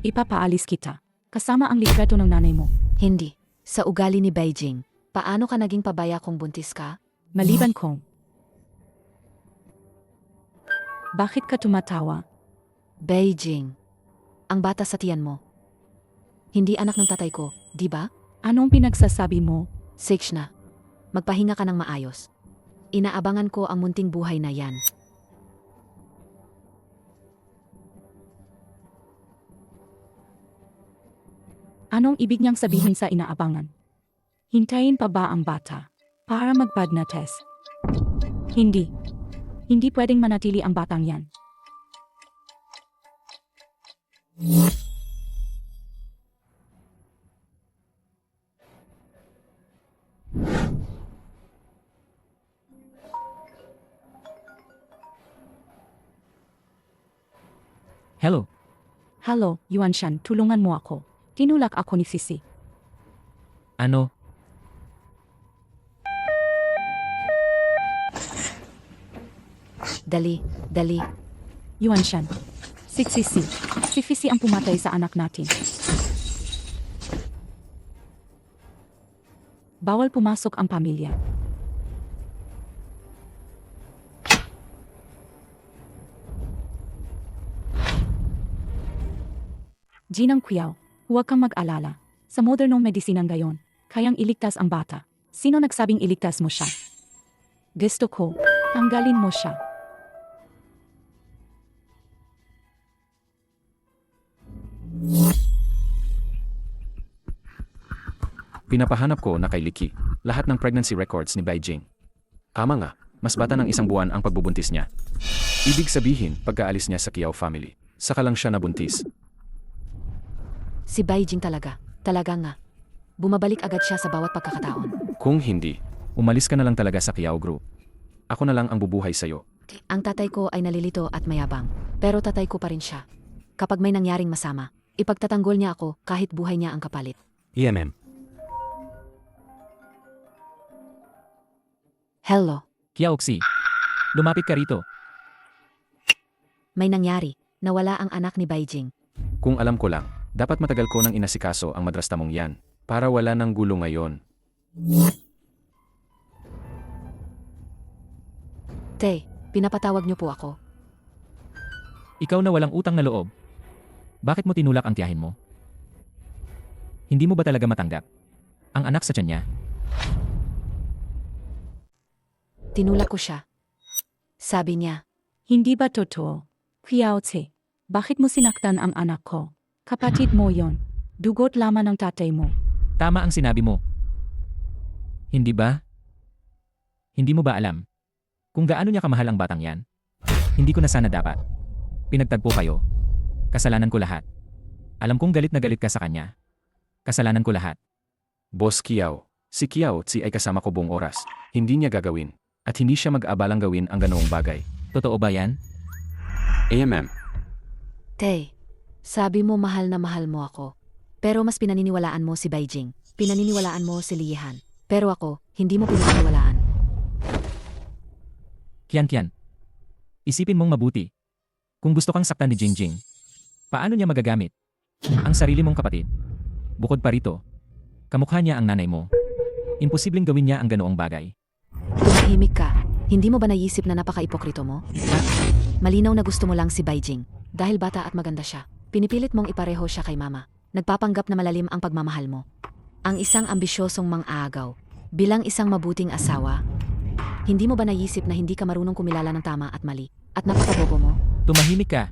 ipapaalis kita. Kasama ang likreto ng nanay mo. Hindi. Sa ugali ni Beijing, paano ka naging pabaya kung buntis ka? Maliban kong. Bakit ka tumatawa? Beijing, ang bata sa tiyan mo. Hindi anak ng tatay ko, di ba? Anong pinagsasabi mo? Six na. Magpahinga ka ng maayos. Inaabangan ko ang munting buhay na yan. Anong ibig niyang sabihin sa inaabangan? Hintayin pa ba ang bata para mag-pad na test? Hindi. Hindi pwedeng manatili ang batang yan. Hello, Hello, Yuan Shan, tulungan mo ako. Tinulak ako ni Sisi. ano? Dali, dali. Yuan Shan, si Sisi. Si Sisi ang pumatay sa anak natin. Bawal pumasok ang pamilya. Ginang Kuyao, huwag kang mag-alala. Sa modernong medisinang gayon, kayang iligtas ang bata. Sino nagsabing iligtas mo siya? Gusto ko, tanggalin mo siya. Pinapahanap ko na kay Liki, lahat ng pregnancy records ni Beijing. Tama nga, mas bata ng 1 buwan ang pagbubuntis niya. Ibig sabihin, pagkaalis niya sa Kuyao family, saka lang siya nabuntis. Si Beijing talaga. Talaga nga. Bumabalik agad siya sa bawat pagkakataon. Kung hindi, umalis ka na lang talaga sa Kuyao Group. Ako na lang ang bubuhay sa'yo. Ang tatay ko ay nalilito at mayabang. Pero tatay ko pa rin siya. Kapag may nangyaring masama, ipagtatanggol niya ako kahit buhay niya ang kapalit. EMM. Hello. Kiaoxi, lumapit ka rito. May nangyari. Nawala ang anak ni Beijing. Kung alam ko lang, dapat matagal ko nang inasikaso ang madrasta mong yan, para wala ng gulo ngayon. Te, pinapatawag niyo po ako. Ikaw na walang utang na loob. Bakit mo tinulak ang tiyahin mo? Hindi mo ba talaga matanggap ang anak sa tiyan niya? Tinulak ko siya. Sabi niya, Hindi ba totoo? Kiaotse, bakit mo sinaktan ang anak ko? Kapatid mo yon. Dugot lamang ng tatay mo. Tama ang sinabi mo. Hindi ba? Hindi mo ba alam kung gaano niya kamahal ang batang yan? Hindi ko na sana dapat. Pinagtagpo kayo. Kasalanan ko lahat. Alam kong galit na galit ka sa kanya. Kasalanan ko lahat. Boss Kuyao, si Kuyao Tsi ay kasama ko buong oras. Hindi niya gagawin. At hindi siya mag-abalang gawin ang ganoong bagay. Totoo ba yan? AMM. Te, sabi mo mahal na mahal mo ako. Pero mas pinaniniwalaan mo si Beijing. Pinaniniwalaan mo si Liyehan. Pero ako, hindi mo pinaniniwalaan. Kian. Isipin mong mabuti. Kung gusto kang saktan ni Jingjing, paano niya magagamit ang sarili mong kapatid? Bukod pa rito, kamukha niya ang nanay mo. Imposibleng gawin niya ang ganoong bagay. Tumahimik ka. Hindi mo ba naisip na napaka-ipokrito mo? Malinaw na gusto mo lang si Beijing. Dahil bata at maganda siya. Pinipilit mong ipareho siya kay mama. Nagpapanggap na malalim ang pagmamahal mo. Ang isang ambisyosong mang-aagaw. Bilang isang mabuting asawa, hindi mo ba naisip na hindi ka marunong kumilala ng tama at mali? At napakabobo mo? Tumahimik ka.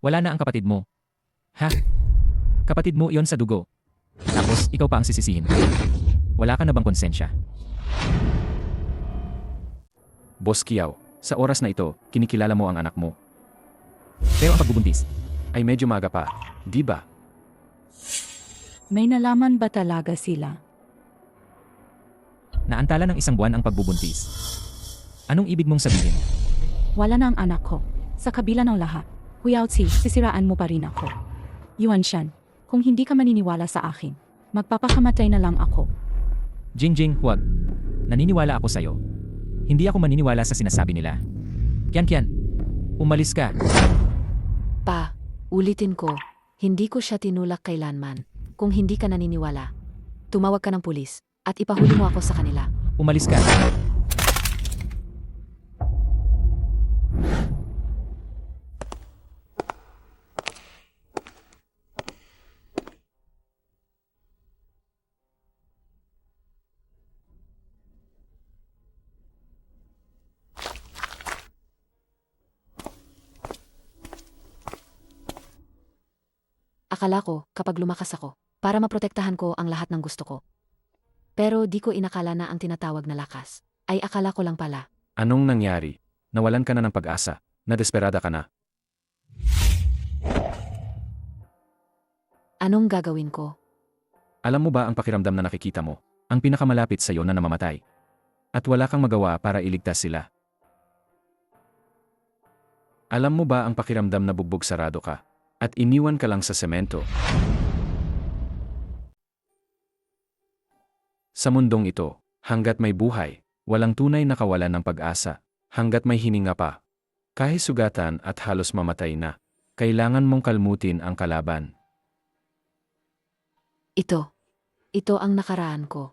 Wala na ang kapatid mo. Ha? Kapatid mo iyon sa dugo. Tapos ikaw pa ang sisisihin. Wala ka na bang konsensya? Boss Kiao, sa oras na ito, kinikilala mo ang anak mo. Pero ang pagbubuntis, Ay medyo maga pa, di ba? May nalaman ba talaga sila? naantala ng 1 buwan ang pagbubuntis. Anong ibig mong sabihin? Wala na ang anak ko. Sa kabila ng lahat, Huyaozi, sisiraan mo pa rin ako. Yuan Shan, kung hindi ka maniniwala sa akin, magpapakamatay na lang ako. Jingjing, huwag. Naniniwala ako sa'yo. Hindi ako maniniwala sa sinasabi nila. Kian, umalis ka. Pa, ulitin ko, hindi ko siya tinulak kailanman. Kung hindi ka naniniwala, tumawag ka ng pulis at ipahuli mo ako sa kanila. Umalis ka. Akala ko, kapag lumakas ako, para maprotektahan ko ang lahat ng gusto ko. Pero di ko inakala na ang tinatawag na lakas, ay akala ko lang pala. Anong nangyari? Nawalan ka na ng pag-asa, nadesperada ka na. Anong gagawin ko? Alam mo ba ang pakiramdam na nakikita mo? Ang pinakamalapit sa iyo na namamatay. At wala kang magawa para iligtas sila. Alam mo ba ang pakiramdam na bugbog sarado ka? At iniwan ka lang sa semento. Sa mundong ito, hanggat may buhay, walang tunay na kawalan ng pag-asa. Hanggat may hininga pa, kahit sugatan at halos mamatay na, kailangan mong kalmutin ang kalaban. Ito ang nakaraan ko.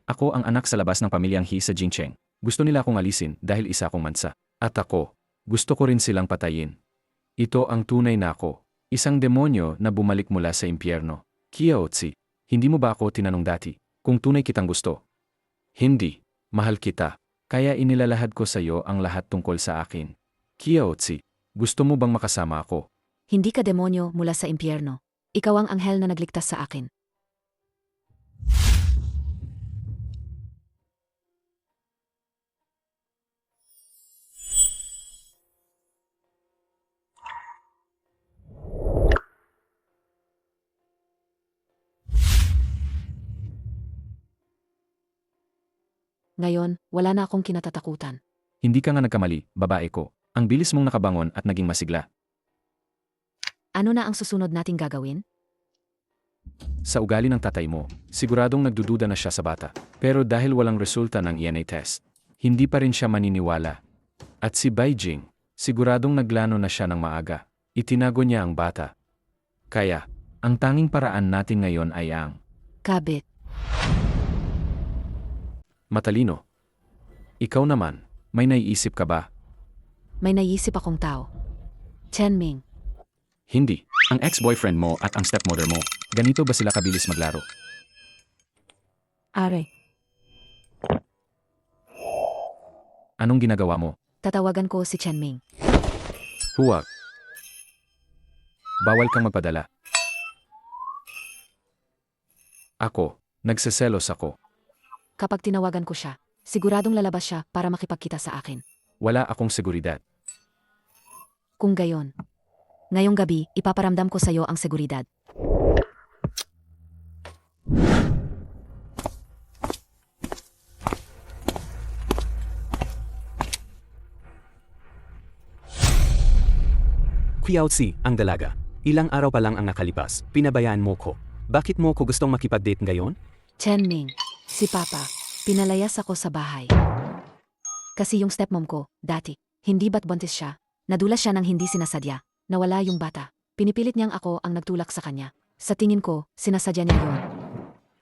Ako ang anak sa labas ng pamilyang He sa Jingcheng. Gusto nila akong alisin dahil isa akong mansa. At ako, gusto ko rin silang patayin. Ito ang tunay na ako, isang demonyo na bumalik mula sa impyerno. Kiaotzi, hindi mo ba ako tinanong dati kung tunay kitang gusto? Hindi, mahal kita, kaya inilalahad ko sa iyo ang lahat tungkol sa akin. Kiaotzi, gusto mo bang makasama ako? Hindi ka demonyo mula sa impyerno. Ikaw ang anghel na nagligtas sa akin. Ngayon, wala na akong kinatatakutan. Hindi ka nga nagkamali, babae ko. Ang bilis mong nakabangon at naging masigla. Ano na ang susunod nating gagawin? Sa ugali ng tatay mo, siguradong nagdududa na siya sa bata. Pero dahil walang resulta ng ENA test, hindi pa rin siya maniniwala. At si Beijing, siguradong naglano na siya ng maaga. Itinago niya ang bata. Kaya, ang tanging paraan natin ngayon ay ang Kabit. matalino. Ikaw naman, may naiisip ka ba? May naisip akong tao. Chen Ming. Hindi. Ang ex-boyfriend mo at ang stepmother mo, ganito ba sila kabilis maglaro? Are, Anong ginagawa mo? Tatawagan ko si Chen Ming. Huwag. Bawal kang magpadala. Ako, nagseselos ako. Kapag tinawagan ko siya, siguradong lalabas siya para makipagkita sa akin. Wala akong seguridad. Kung gayon, ngayong gabi, ipaparamdam ko sa iyo ang seguridad. Huyaozi, ang dalaga. Ilang araw pa lang ang nakalipas, pinabayaan mo ko. Bakit mo ko gustong makipag-date ngayon? Chen Ming, Si Papa, pinalayas ako sa bahay. Kasi yung stepmom ko, dati, hindi ba't buntis siya? Nadulas siya nang hindi sinasadya. Nawala yung bata. Pinipilit niyang ako ang nagtulak sa kanya. Sa tingin ko, sinasadya niya yun.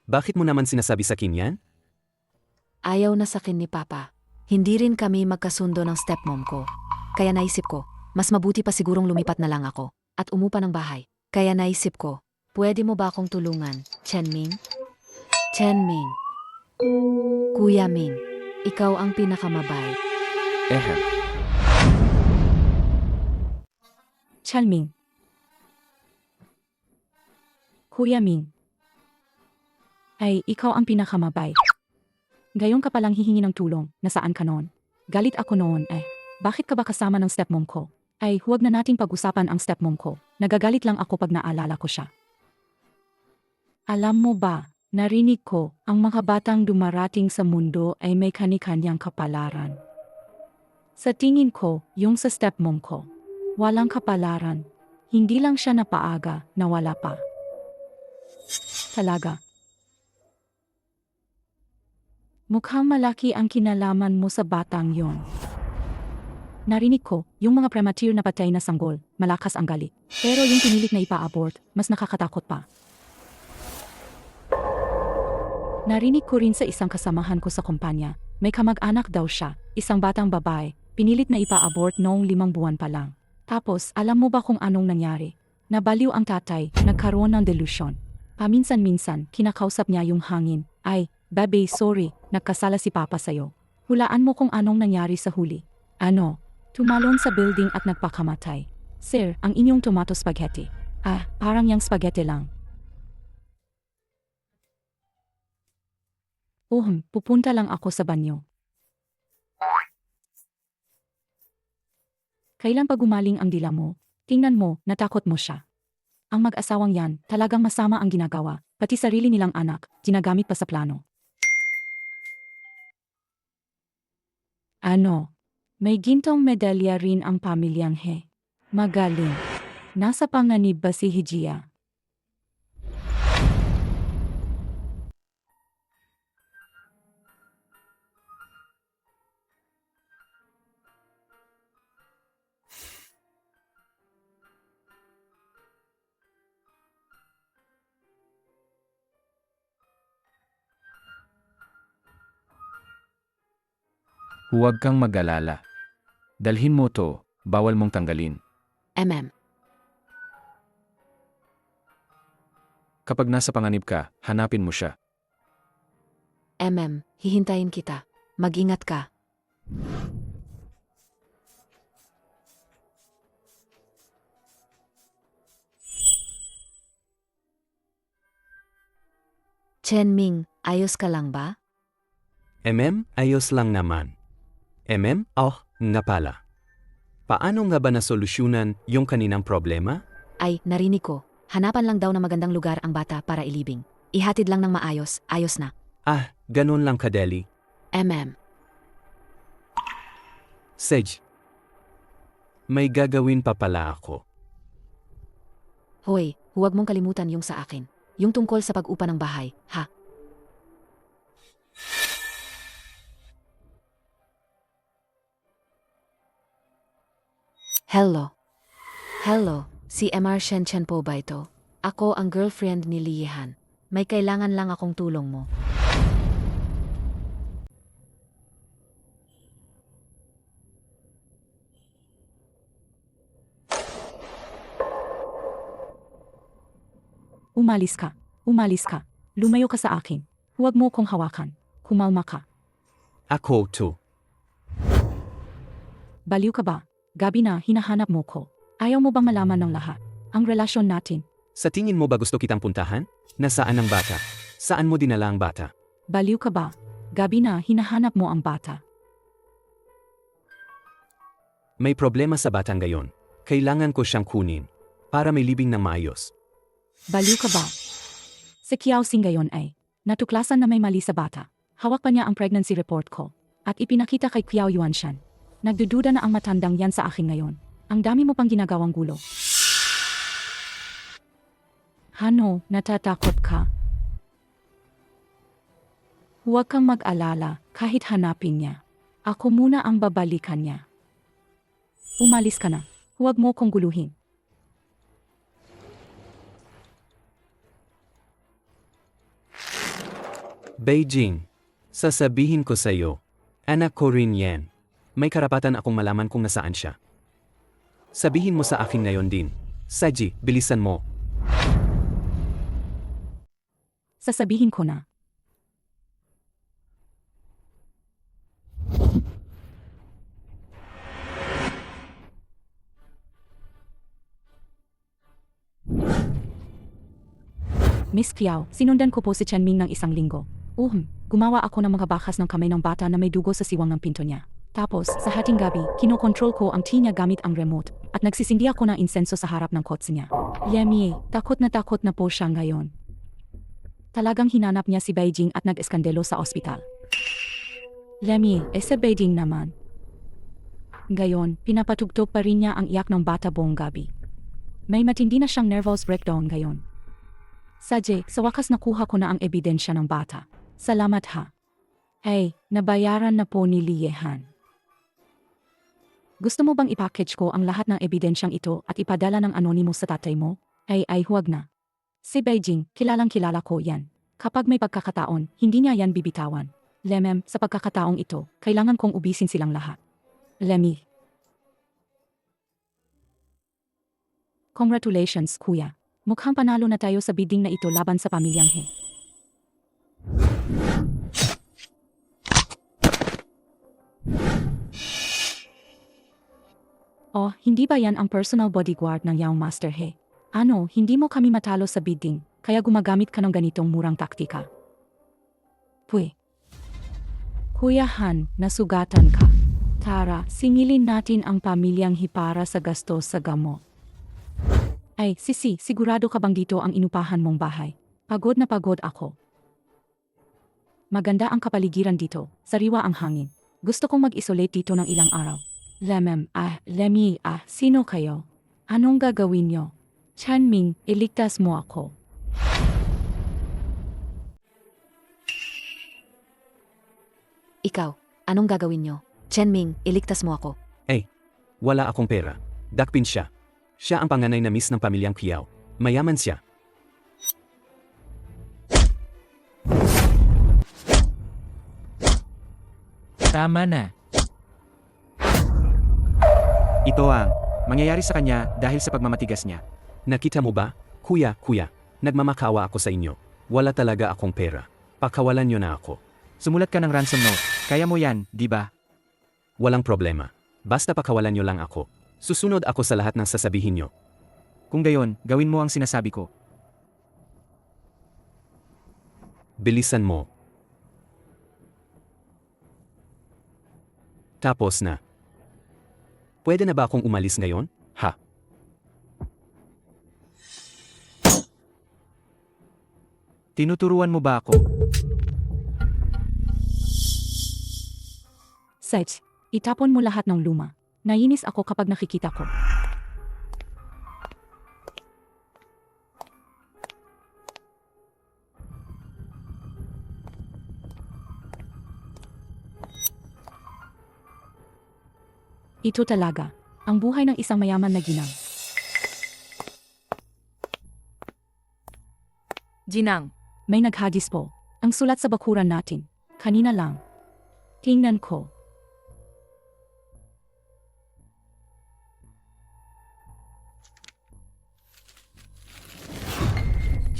Bakit mo naman sinasabi sa akin yan? Ayaw na sa akin ni Papa. Hindi rin kami magkasundo ng stepmom ko. Kaya naisip ko, mas mabuti pa sigurong lumipat na lang ako at umupa ng bahay. Kaya naisip ko, pwede mo ba akong tulungan, Chen Ming? Chen Ming. Kuya Ming, ikaw ang pinakamabait. Ehem. Chalming. Kuya Ming. Ay, ikaw ang pinakamabait. Ngayon ka palang hihingi ng tulong, nasaan ka noon? Galit ako noon bakit ka ba kasama ng stepmom ko? Ay, huwag na nating pag-usapan ang stepmom ko. Nagagalit lang ako pag naalala ko siya. Alam mo ba, narinig ko, ang mga batang dumarating sa mundo ay may kani-kanyang kapalaran. Sa tingin ko, yung sa stepmom ko, walang kapalaran. Hindi lang siya napaaga, nawala pa. Talaga. Mukhang malaki ang kinalaman mo sa batang yon. Narinig ko, yung mga premature na patay na sanggol, malakas ang galit. Pero yung pinilit na ipa-abort, mas nakakatakot pa. Narinig ko rin sa isang kasamahan ko sa kumpanya, may kamag-anak daw siya, isang batang babae, pinilit na ipa-abort noong 5 buwan pa lang. Tapos, alam mo ba kung anong nangyari? Nabaliw ang tatay, nagkaroon ng delusyon. Paminsan-minsan, kinakausap niya yung hangin. Ay, babe, sorry, nagkasala si Papa sa'yo. Hulaan mo kung anong nangyari sa huli. Ano? Tumalon sa building at nagpakamatay. Sir, ang inyong tomato spaghetti. Parang yang spaghetti lang. Pupunta lang ako sa banyo. Kailan pa gumaling ang dila mo? Tingnan mo, natakot mo siya. Ang mag-asawang yan, talagang masama ang ginagawa, pati sarili nilang anak, ginagamit pa sa plano. Ano? May gintong medalya rin ang pamilyang He. Magaling. Nasa panganib ba si Hijia? Huwag kang mag-alala. Dalhin mo to, bawal mong tanggalin. Kapag nasa panganib ka, hanapin mo siya. Hihintayin kita. Mag-ingat ka. Chen Ming, ayos ka lang ba? Ayos lang naman. Nga pala. Paano nga ba nasolusyonan yung kaninang problema? Ay, narinig ko. Hanapan lang daw ng magandang lugar ang bata para ilibing. Ihatid lang ng maayos, ayos na. Ganun lang kadali. Sej, may gagawin pa pala ako. Hoy, huwag mong kalimutan yung sa akin. Yung tungkol sa pag-upa ng bahay, ha? Hello, si MR Shen po ba ito? Ako ang girlfriend ni Lihan. May kailangan lang akong tulong mo. Umalis ka. Lumayo ka sa akin. Huwag mo kong hawakan. Kumalma ka. Ako to. Baliw ka ba? Gabi na, hinahanap mo ko. Ayaw mo bang malaman ng lahat? Ang relasyon natin. Sa tingin mo ba gusto kitang puntahan? Nasaan ang bata? Saan mo dinala ang bata? Baliw ka ba? Gabi na, hinahanap mo ang bata. May problema sa batang gayon. Kailangan ko siyang kunin para may libing ng maayos. Baliw ka ba? Si Kiao Sing gayon ay natuklasan na may mali sa bata. Hawak pa niya ang pregnancy report ko at ipinakita kay Kiao Yuanshan. Nagdududa na ang matandang yan sa akin ngayon. Ang dami mo pang ginagawang gulo. Hano, natatakot ka? Huwag kang mag-alala kahit hanapin niya. Ako muna ang babalikan niya. Umalis ka na. Huwag mo kong guluhin. Beijing. Sasabihin ko sa'yo. Anak ko rin yan. May karapatan akong malaman kung nasaan siya. Sabihin mo sa akin ngayon din. Saji, bilisan mo. Sasabihin ko na. Miss Kiao, sinundan ko po si Chen Ming ng isang linggo. Gumawa ako ng mga bakas ng kamay ng bata na may dugo sa siwang ng pinto niya. Tapos, sa hating gabi, kinokontrol ko ang tea niya gamit ang remote at nagsisindi ako ng insenso sa harap ng kotse niya. Lemie, takot na po siya ngayon. Talagang hinanap niya si Beijing at nag-eskandalo sa ospital. Lemie, sa Beijing naman. Ngayon, pinapatugtog pa rin niya ang iyak ng bata buong gabi. May matindi na siyang nervous breakdown ngayon. Saje, sa wakas nakuha ko na ang ebidensya ng bata. Salamat ha. Hey, nabayaran na po ni Liehan. Gusto mo bang ipackage ko ang lahat ng ebidensyang ito at ipadala ng anonymous sa tatay mo? Ay huwag na. Si Beijing, kilalang kilala ko yan. Kapag may pagkakataon, hindi niya yan bibitawan. Lemem, sa pagkakataong ito, kailangan kong ubisin silang lahat. Lemmy. Congratulations, kuya. Mukhang panalo na tayo sa bidding na ito laban sa pamilyang He. Oh, hindi ba yan ang personal bodyguard ng Young Master He? Ano, hindi mo kami matalo sa bidding, kaya gumagamit ka ng ganitong murang taktika. Pwe. Kuya Han, nasugatan ka. Tara, singilin natin ang pamilyang He para sa gastos sa gamot. Ay, Sisi, sigurado ka bang dito ang inupahan mong bahay? Pagod na pagod ako. Maganda ang kapaligiran dito, sariwa ang hangin. Gusto kong mag-isolate dito ng ilang araw. Lemmy, sino kayo? Anong gagawin nyo? Chen Ming, iligtas mo ako. Ikaw, anong gagawin nyo? Chen Ming, iligtas mo ako. Wala akong pera. Dakpin siya. Siya ang panganay na miss ng pamilyang Kiao. Mayaman siya. Tama na. Ito ang mangyayari sa kanya dahil sa pagmamatigas niya. Nakita mo ba? Kuya, nagmamakawa ako sa inyo. Wala talaga akong pera. Pakawalan niyo na ako. Sumulat ka ng ransom note. Kaya mo yan, di ba? Walang problema. Basta pakawalan niyo lang ako. Susunod ako sa lahat ng sasabihin niyo. Kung gayon, gawin mo ang sinasabi ko. Bilisan mo. Tapos na. Pwede na ba akong umalis ngayon? Ha? Tinuturuan mo ba ako? Sage, itapon mo lahat ng luma. Nainis ako kapag nakikita ko. Ito talaga, ang buhay ng isang mayaman na ginang. Ginang, May naghagis po. Ang sulat sa bakuran natin. Kanina lang. Tingnan ko.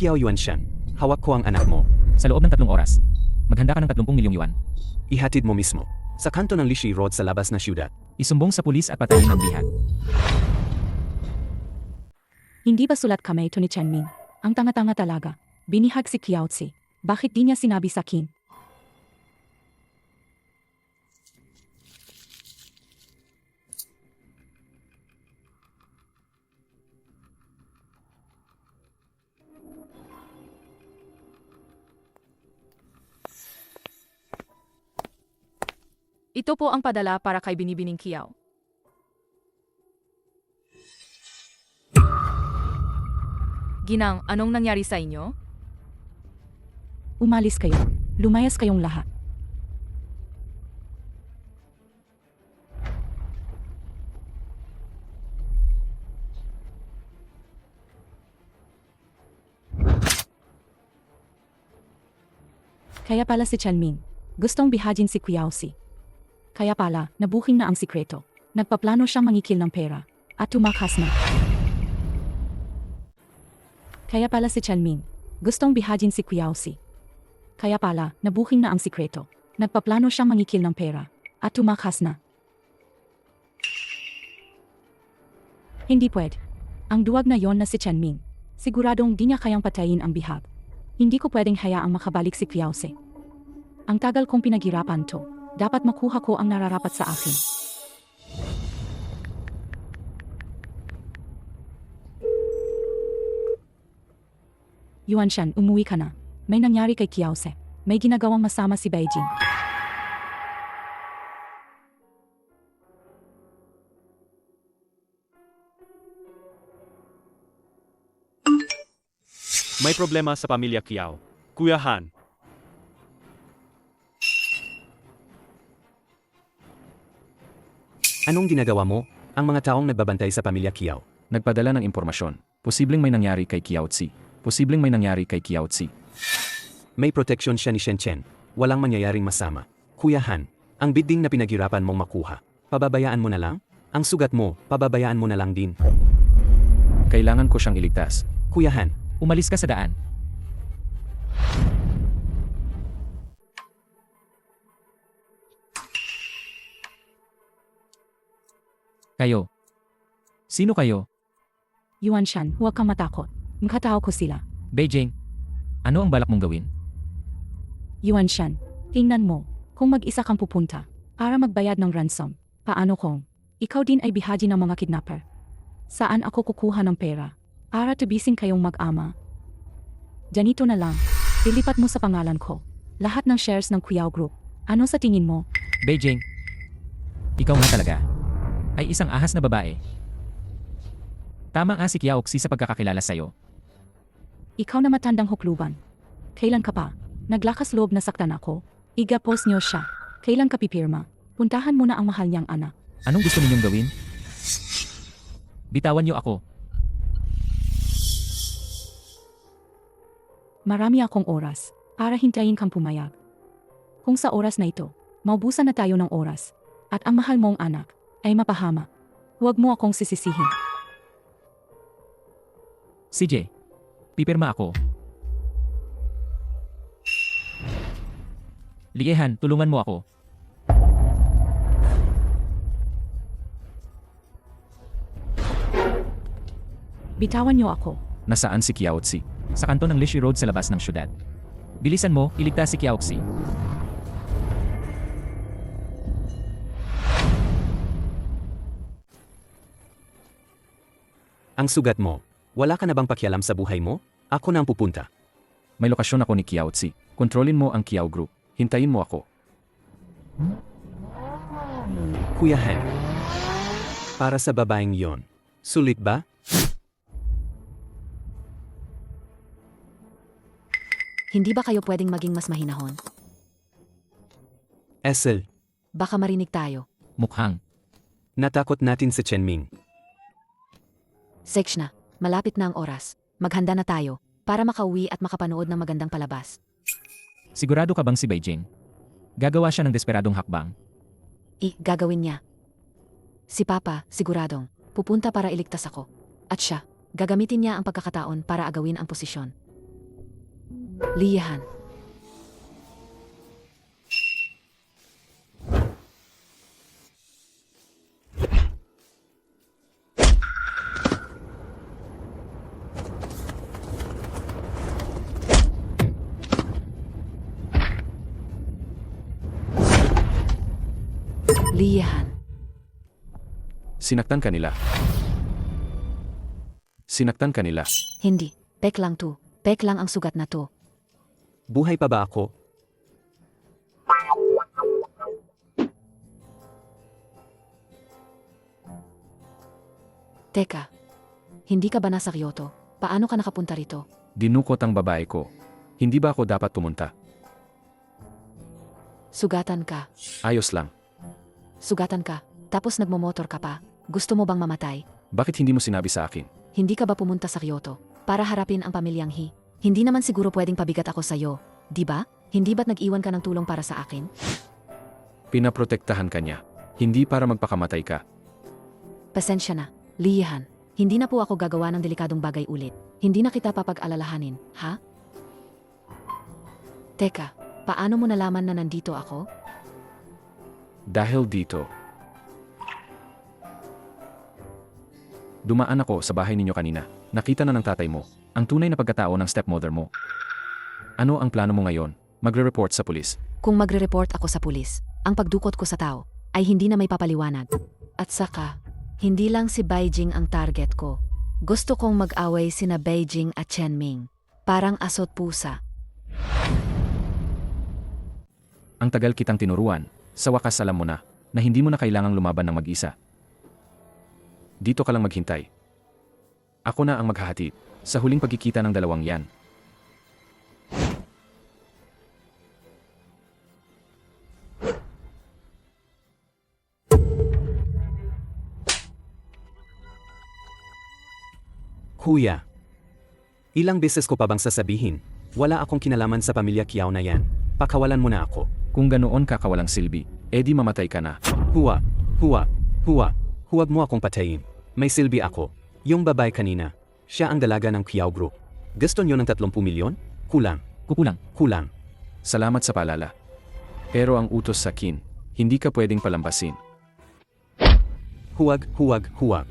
Kiao Yuanshan, hawak ko ang anak mo. Sa loob ng 3 oras, maghanda ka ng 30 milyong yuan. Ihatid mo mismo. Sa kanto ng Lishi Road sa labas na syudad. Isumbong sa pulis at patayin ng bihat. Hindi ba sulat kamay ito ni Chen Ming? Ang tanga-tanga talaga. Binihag si Kiao Tse. Bakit di niya sinabi sa akin? ito po ang padala para kay Binibining Kiao. Ginang, anong nangyari sa inyo? Umalis kayo. Lumayas kayong lahat. Kaya pala si Chanming. Gustong bihajin si Kuyaosi. Kaya pala, nabuking na ang sikreto. Nagpaplano siyang mangikil ng pera. At tumakas na. Kaya pala si Chanming. Gustong bihajin si Kuyaosi. Kaya pala, nabuking na ang sikreto. Nagpaplano siyang mangikil ng pera. At tumakas na. Hindi pwede. Ang duwag na yon na si Chanming. Siguradong di niya kayang patayin ang bihag. Hindi ko pwedeng hayaang makabalik si Kuyaosi. Ang tagal kong pinaghirapan to. Dapat makuha ko ang nararapat sa akin. Yuan Shan, umuwi ka na. May nangyari kay Kuyaosi. May ginagawang masama si Beijing. May problema sa pamilya Kiao. Kuya Han, Anong ginagawa mo? Ang mga taong nagbabantay sa pamilya Kiao. Nagpadala ng impormasyon. Posibleng may nangyari kay Kiao Tsi. Posibleng may nangyari kay Kiao Tsi. May proteksyon siya ni Shen Chen. Walang mangyayaring masama. Kuya Han, ang bidding na pinaghirapan mong makuha, pababayaan mo na lang? Ang sugat mo, pababayaan mo na lang din. Kailangan ko siyang iligtas. Kuya Han, Umalis ka sa daan. Kayo. Sino kayo? Yuan Shan, huwag kang matakot. Makatao ko sila. Beijing. Ano ang balak mong gawin? Yuan Shan, tingnan mo. Kung mag-isa kang pupunta, para magbayad ng ransom, paano kung ikaw din ay bihaji ng mga kidnapper? Saan ako kukuha ng pera? Para tubisin kayong mag-ama. Ganito na lang. Ilipat mo sa pangalan ko. Lahat ng shares ng Kuyao Group. Ano sa tingin mo? Beijing. Ikaw nga talaga. Ay isang ahas na babae. Tama nga si Kiaoxi sa pagkakakilala sa'yo. Ikaw na matandang hukluban. Kailan ka pa? Naglakas loob na saktan ako. Igapos niyo siya. Kailan ka pipirma? Puntahan mo na ang mahal niyang anak. Anong gusto ninyong gawin? Bitawan niyo ako. Marami akong oras para hintayin kang pumayag. Kung sa oras na ito, maubusan na tayo ng oras at ang mahal mong anak ay mapahama. Huwag mo akong sisisihin. CJ. Pipirma ako. Ligehan, tulungan mo ako. Bitawan niyo ako. Nasaan si Kiao Tsi? Sa kanto ng Lishi Road sa labas ng syudad. Bilisan mo, iligtas si Kiaoxi. ang sugat mo. Wala ka na bang pakialam sa buhay mo? Ako na ang pupunta. May lokasyon ako ni Kiao Tsi. Kontrolin mo ang Kiao Group. Hintayin mo ako. Kuya Han. Para sa babaeng yon. Sulit ba? Hindi ba kayo pwedeng maging mas mahinahon? Esel, Baka marinig tayo. Mukhang. natakot natin sa Chenming. Seksh na, malapit na ang oras. Maghanda na tayo para makauwi at makapanood ng magandang palabas. Sigurado ka bang si Beijing? Gagawa siya ng desperadong hakbang. Gagawin niya. Si Papa, siguradong, pupunta para iligtas ako. At siya, gagamitin niya ang pagkakataon para agawin ang posisyon. Liyahan. Liyahan. Sinaktan ka nila. Sinaktan ka nila. Hindi. Pek lang to. Pek lang ang sugat na to. Buhay pa ba ako? Teka. Hindi ka ba nasa Kyoto? Paano ka nakapunta rito? Dinukot ang babae ko. Hindi ba ako dapat pumunta? Sugatan ka. Ayos lang. Sugatan ka. Tapos nagmomotor ka pa. Gusto mo bang mamatay? Bakit hindi mo sinabi sa akin? Hindi ka ba pumunta sa Kyoto para harapin ang pamilyang He? Hindi naman siguro pwedeng pabigat ako sa'yo, di ba? Hindi ba't nag-iwan ka ng tulong para sa akin? Pinaprotektahan ka niya. Hindi para magpakamatay ka. Pasensya na, Liyehan. Hindi na po ako gagawa ng delikadong bagay ulit. Hindi na kita papag-alalahanin, ha? Teka, paano mo nalaman na nandito ako? Dahil dito. Dumaan ako sa bahay ninyo kanina. Nakita na ng tatay mo, ang tunay na pagkatao ng stepmother mo. Ano ang plano mo ngayon? Magre-report sa pulis. Kung magre-report ako sa pulis, ang pagdukot ko sa tao ay hindi na may papaliwanag. At saka, hindi lang si Beijing ang target ko. Gusto kong mag-away sina Beijing at Chenming. Parang asot pusa. Ang tagal kitang tinuruan, sa wakas alam mo na hindi mo na kailangang lumaban ng mag-isa. Dito ka lang maghintay. Ako na ang maghahatid sa huling pagkikita ng dalawang yan. Kuya. Ilang beses ko pa bang sasabihin, wala akong kinalaman sa pamilya Kiao na yan. Pakawalan mo na ako. Kung ganoon ka kawalang silbi, edi mamatay ka na. Huwag mo akong patayin. May silbi ako. Yung babae kanina, siya ang dalaga ng Kiao Group. Gusto nyo ng 30 milyon? Kulang. Kukulang. Salamat sa paalala. Pero ang utos sa kin, hindi ka pwedeng palampasin. Huwag.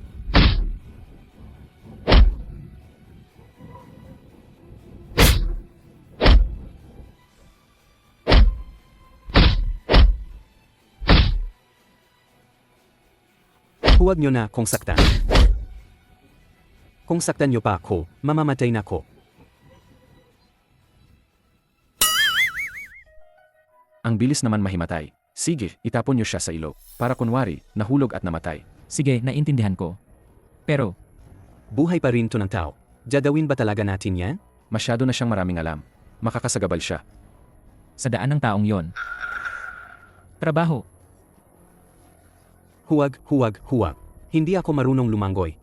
Huwag nyo na akong saktan. Kung saktan nyo pa ako, mamamatay na ako. Ang bilis naman mahimatay. Sige, itapon nyo siya sa ilog. Para kunwari, nahulog at namatay. Sige, naintindihan ko. Pero, Buhay pa rin to ng tao. Dadawin ba talaga natin yan? Masyado na siyang maraming alam. Makakasagabal siya. sa daan ng taong yon. Trabaho. Huwag. Hindi ako marunong lumanggoy.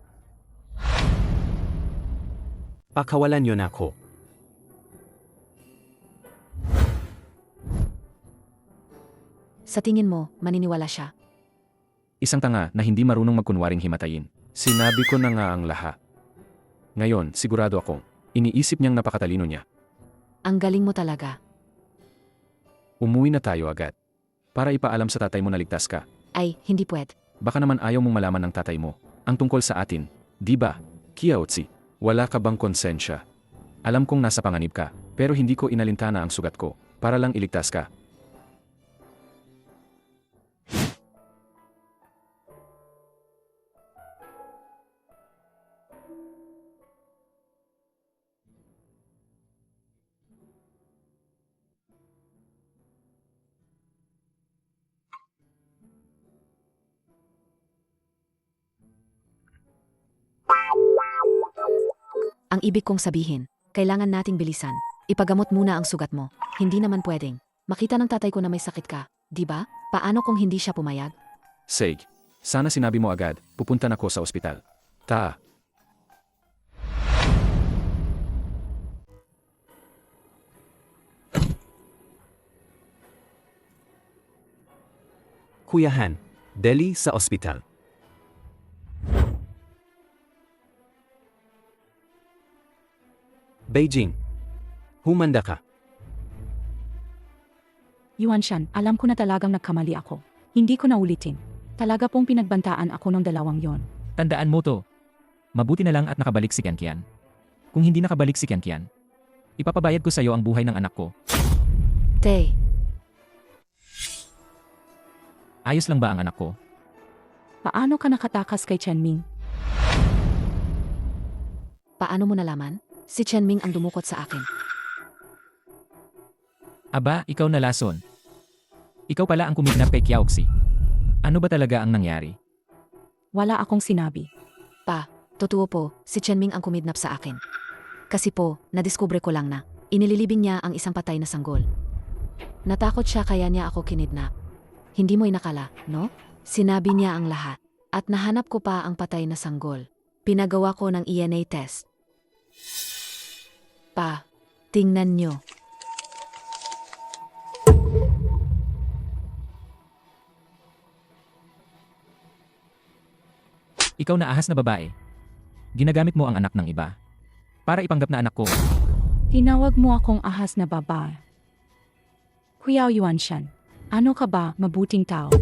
Pakawalan niyo na ako. Sa tingin mo, maniniwala siya? Isang tanga na hindi marunong magkunwaring himatayin. Sinabi ko na nga ang lahat. Ngayon, sigurado akong iniisip niyang napakatalino niya. Ang galing mo talaga. Umuwi na tayo agad. Para ipaalam sa tatay mo na ligtas ka. Ay, hindi pwede. Baka naman ayaw mong malaman ng tatay mo ang tungkol sa atin. Di ba? Kiaotsi, wala ka bang konsensya? Alam kong nasa panganib ka, pero hindi ko inalintana ang sugat ko para lang iligtas ka. Ang ibig kong sabihin, kailangan nating bilisan. Ipagamot muna ang sugat mo. Hindi naman pwedeng. Makita ng tatay ko na may sakit ka, di ba? Paano kung hindi siya pumayag? Sage, sana sinabi mo agad, pupunta na ko sa ospital. Ta. Kuya Han, deli sa ospital. Beijing. Humanda ka. Yuan Shan, alam ko na talagang nagkamali ako. Hindi ko na ulitin. Talaga pong pinagbantaan ako ng dalawang yon. Tandaan mo to. Mabuti na lang at nakabalik si Kian. Kung hindi nakabalik si Kian, ipapabayad ko sa iyo ang buhay ng anak ko. Tay, Ayos lang ba ang anak ko? Paano ka nakatakas kay Chenming? paano mo nalaman? Si Chenming ang dumukot sa akin. Aba, ikaw na lason. Ikaw pala ang kumidnap kay Kiaoxi. Ano ba talaga ang nangyari? Wala akong sinabi. Pa, totoo po, si Chenming ang kumidnap sa akin. Kasi po, nadiskubre ko lang na, inililibing niya ang isang patay na sanggol. Natakot siya kaya niya ako kinidnap. Hindi mo inakala, no? Sinabi niya ang lahat. At nahanap ko pa ang patay na sanggol. Pinagawa ko ng ENA test. Pa, tingnan nyo. Ikaw na ahas na babae. Ginagamit mo ang anak ng iba. Para ipanggap na anak ko. Tinawag mo akong ahas na babae. Kuya Yuanshan, ano ka ba, mabuting tao?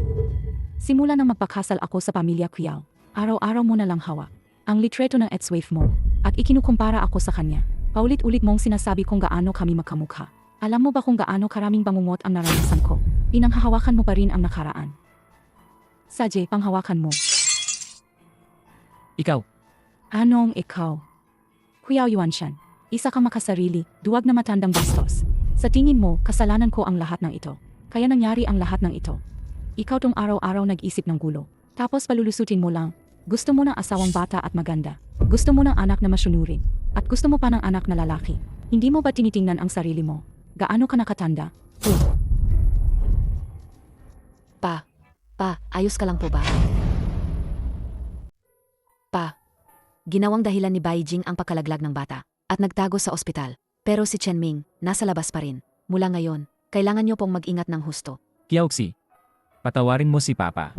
Simula nang magpakasal ako sa pamilya Kuyao, araw-araw mo na lang hawak ang litreto ng ex-wife mo at ikinukumpara ako sa kanya. Paulit-ulit mong sinasabi kung gaano kami magkamukha. Alam mo ba kung gaano karaming bangungot ang naranasan ko? Pinanghahawakan mo pa rin ang nakaraan. Sadye, panghawakan mo. Ikaw, Anong ikaw? Kuya Yuanshan, isa kang makasarili, duwag na matandang bastos. Sa tingin mo, kasalanan ko ang lahat ng ito. Kaya nangyari ang lahat ng ito. Ikaw tong araw-araw nag-isip ng gulo. Tapos palulusutin mo lang. Gusto mo ng asawang bata at maganda. Gusto mo ng anak na masunurin. At gusto mo pa ng anak na lalaki. Hindi mo ba tinitingnan ang sarili mo? Gaano ka nakatanda? Pa, ayos ka lang po ba? Pa, ginawang dahilan ni Beijing ang pagkalaglag ng bata at nagtago sa ospital. Pero si Chen Ming, nasa labas pa rin. Mula ngayon, kailangan niyo pong mag-ingat ng husto. Kiaoxi, patawarin mo si Papa.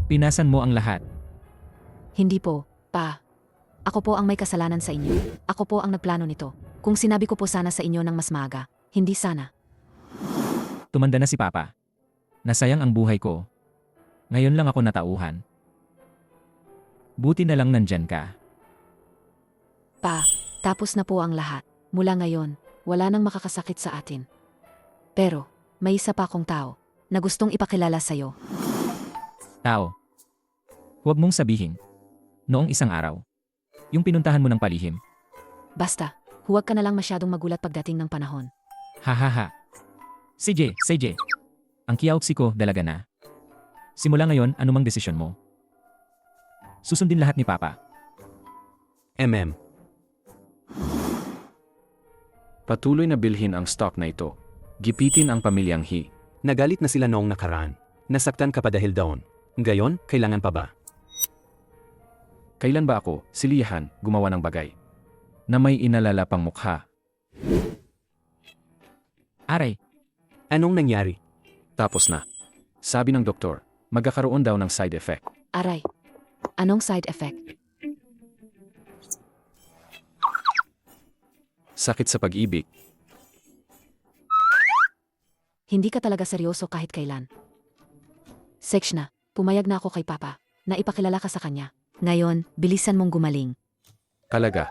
Pinasan mo ang lahat. Hindi po, pa. Ako po ang may kasalanan sa inyo. Ako po ang nagplano nito. Kung sinabi ko po sana sa inyo ng mas maaga, hindi sana. Tumanda na si Papa. Nasayang ang buhay ko. Ngayon lang ako natauhan. Buti na lang nandyan ka. Pa, tapos na po ang lahat. Mula ngayon, wala nang makakasakit sa atin. Pero, may isa pa akong tao na gustong ipakilala sa'yo. Tao. Huwag mong sabihin. Noong isang araw. Yung pinuntahan mo ng palihim. Basta, huwag ka na lang masyadong magulat pagdating ng panahon. Hahaha. CJ. Ang Kiaoxi ko dalaga na. Simula ngayon, anumang desisyon mo. Susundin lahat ni Papa. Patuloy na bilhin ang stock na ito. Gipitin ang pamilyang He. Nagalit na sila noong nakaraan. Nasaktan ka pa dahil doon. Ngayon, kailangan pa ba? Kailan ba ako, si Lihan, gumawa ng bagay na may inalala pang mukha? Aray, Anong nangyari? Tapos na. Sabi ng doktor, magkakaroon daw ng side effect. Aray, anong side effect? Sakit sa pag-ibig. Hindi ka talaga seryoso kahit kailan. Sex na, pumayag na ako kay Papa na ipakilala ka sa kanya. Ngayon, bilisan mong gumaling. Talaga.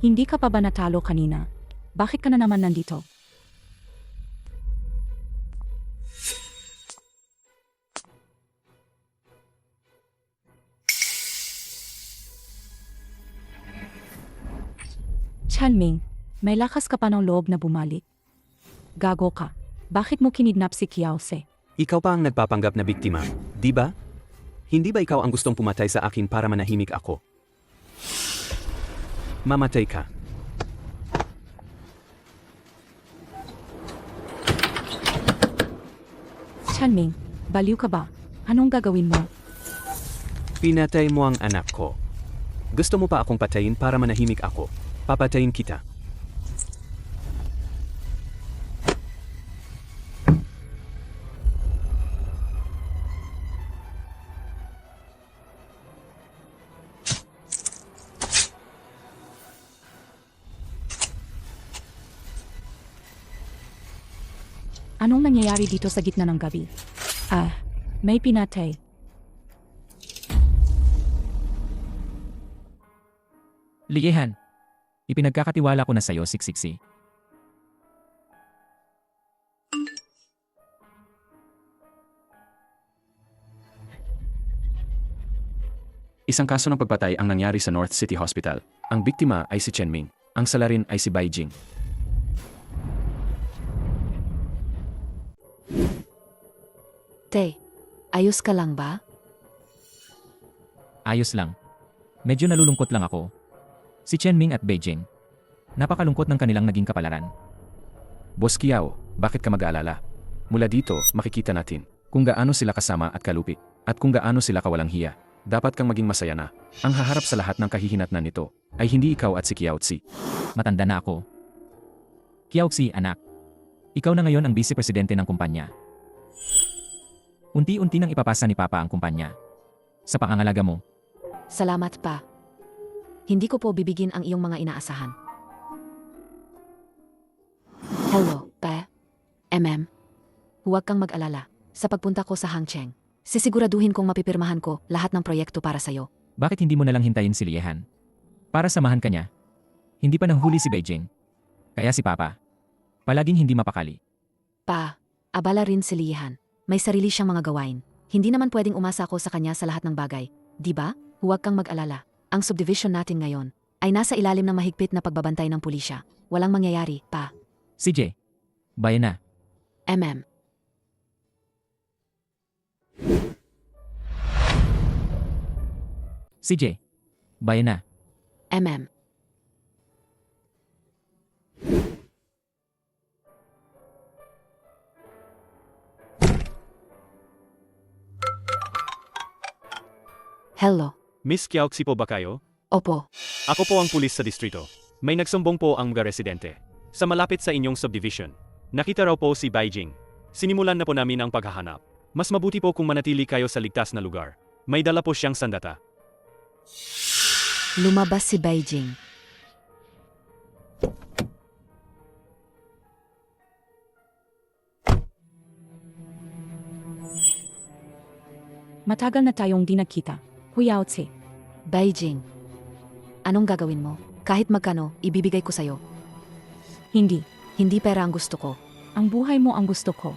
Hindi ka pa ba natalo kanina? Bakit ka na naman nandito? Chanming, may lakas ka pa ng loob na bumalik. Gago ka. Bakit mo kinidnap si Kiaose? Ikaw pa ang nagpapanggap na biktima, di ba? Hindi ba ikaw ang gustong pumatay sa akin para manahimik ako? Mamatay ka. Chanming, baliw ka ba? Anong gagawin mo? Pinatay mo ang anak ko. Gusto mo pa akong patayin para manahimik ako? Papatayin kita. Anong nangyayari dito sa gitna ng gabi? May pinatay. Ligehan. Ipinagkakatiwala ko na sa'yo, siksiksi. Isang kaso ng pagpatay ang nangyari sa North City Hospital. Ang biktima ay si Chen Ming. Ang salarin ay si Beijing. Te, ayos ka lang ba? Ayos lang. Medyo nalulungkot lang ako. Si Chenming at Beijing. Napakalungkot ng kanilang naging kapalaran. Boss Kiao, bakit ka mag-aalala? Mula dito, makikita natin kung gaano sila kasama at kalupit, at kung gaano sila kawalang hiya. Dapat kang maging masaya na. Ang haharap sa lahat ng kahihinatnan nito ay hindi ikaw at si Kiaotsi. Matanda na ako. Kiaoxi, anak. Ikaw na ngayon ang vice-presidente ng kumpanya. Unti-unti nang ipapasa ni Papa ang kumpanya. Sa pangangalaga mo, Salamat pa. Hindi ko po bibigin ang iyong mga inaasahan. Hello, Pa. Huwag kang mag-alala. Sa pagpunta ko sa Hangcheng, sisiguraduhin kong mapipirmahan ko lahat ng proyekto para sa'yo. bakit hindi mo na lang hintayin si Liehan? Para samahan ka niya. Hindi pa nanghuli si Beijing. Kaya si Papa, palaging hindi mapakali. Pa, abala rin si Lihan. May sarili siyang mga gawain. Hindi naman pwedeng umasa ako sa kanya sa lahat ng bagay. Di ba? Huwag kang mag-alala. Ang subdivision natin ngayon ay nasa ilalim ng mahigpit na pagbabantay ng pulisya. Walang mangyayari, Pa. CJ, bayan na. CJ, bayan na. Hello. Miss Kiaoxi po ba kayo? Opo. Ako po ang pulis sa distrito. May nagsumbong po ang mga residente. Sa malapit sa inyong subdivision. Nakita raw po si Beijing. Sinimulan na po namin ang paghahanap. Mas mabuti po kung manatili kayo sa ligtas na lugar. May dala po siyang sandata. Lumabas si Beijing. Matagal na tayong di nagkita. Huyaotse. Beijing. Anong gagawin mo? Kahit magkano, ibibigay ko sa'yo. Hindi. Hindi pera ang gusto ko. Ang buhay mo ang gusto ko.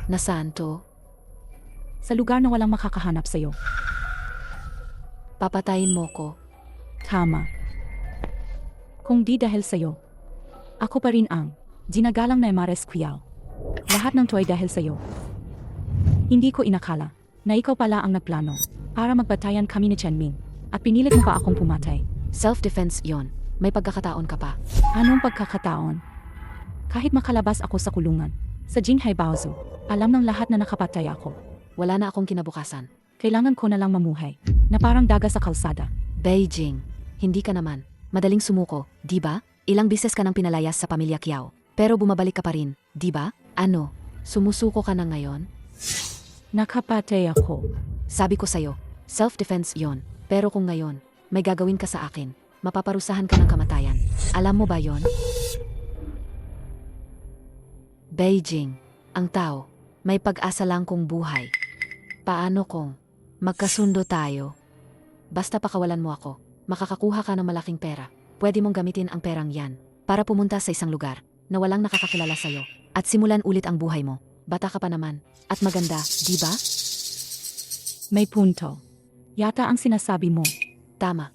Nasaan to? Sa lugar na walang makakahanap sa'yo. Papatayin mo ko. Tama. Kung di dahil sa'yo, ako pa rin ang ginagalang na Mares Quiao. Lahat ng to ay dahil sa'yo. Hindi ko inakala na ikaw pala ang nagplano para magbatayan kami ni Chenming at pinilit mo pa akong pumatay. Self-defense yon. May pagkakataon ka pa. Anong pagkakataon? Kahit makalabas ako sa kulungan, sa Jinghai Baozu, alam ng lahat na nakapatay ako. Wala na akong kinabukasan. Kailangan ko na lang mamuhay, na parang daga sa kalsada. Beijing, hindi ka naman. Madaling sumuko, di ba? Ilang bises ka nang pinalayas sa pamilya Kiao. Pero bumabalik ka pa rin, di ba? Ano? Sumusuko ka na ngayon? Nakapatay ako. Sabi ko sa'yo, self-defense yon. Pero kung ngayon, may gagawin ka sa akin, mapaparusahan ka ng kamatayan. Alam mo ba yon? Beijing, ang tao, may pag-asa lang kung buhay. Paano kung magkasundo tayo? Basta pakawalan mo ako, makakakuha ka ng malaking pera. Pwede mong gamitin ang perang yan para pumunta sa isang lugar na walang nakakakilala sa'yo at simulan ulit ang buhay mo. Bata ka pa naman at maganda, di ba? May punto. Yata ang sinasabi mo. Tama.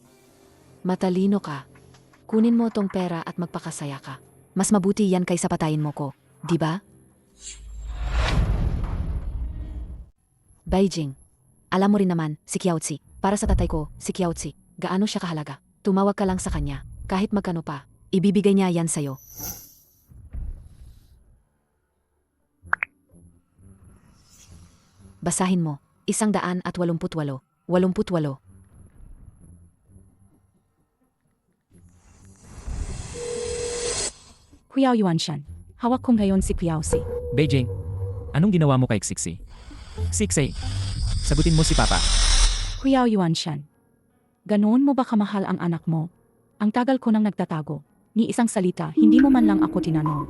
Matalino ka. Kunin mo tong pera at magpakasaya ka. Mas mabuti yan kaysa patayin mo ko, di ba? Beijing. Alam mo rin naman, si Kiaotsi. Para sa tatay ko, si Kiaotsi. Gaano siya kahalaga? Tumawag ka lang sa kanya. Kahit magkano pa, ibibigay niya yan sa'yo. Basahin mo. 188. 88. Quiao Yuanshan. Hawak ko ngayon si Quiaosi. Beijing, anong ginawa mo kay Xixi? Xixi, sagutin mo si Papa. Quiao Yuanshan. Ganoon mo ba kamahal ang anak mo? Ang tagal ko nang nagtatago. Ni isang salita, hindi mo man lang ako tinanong.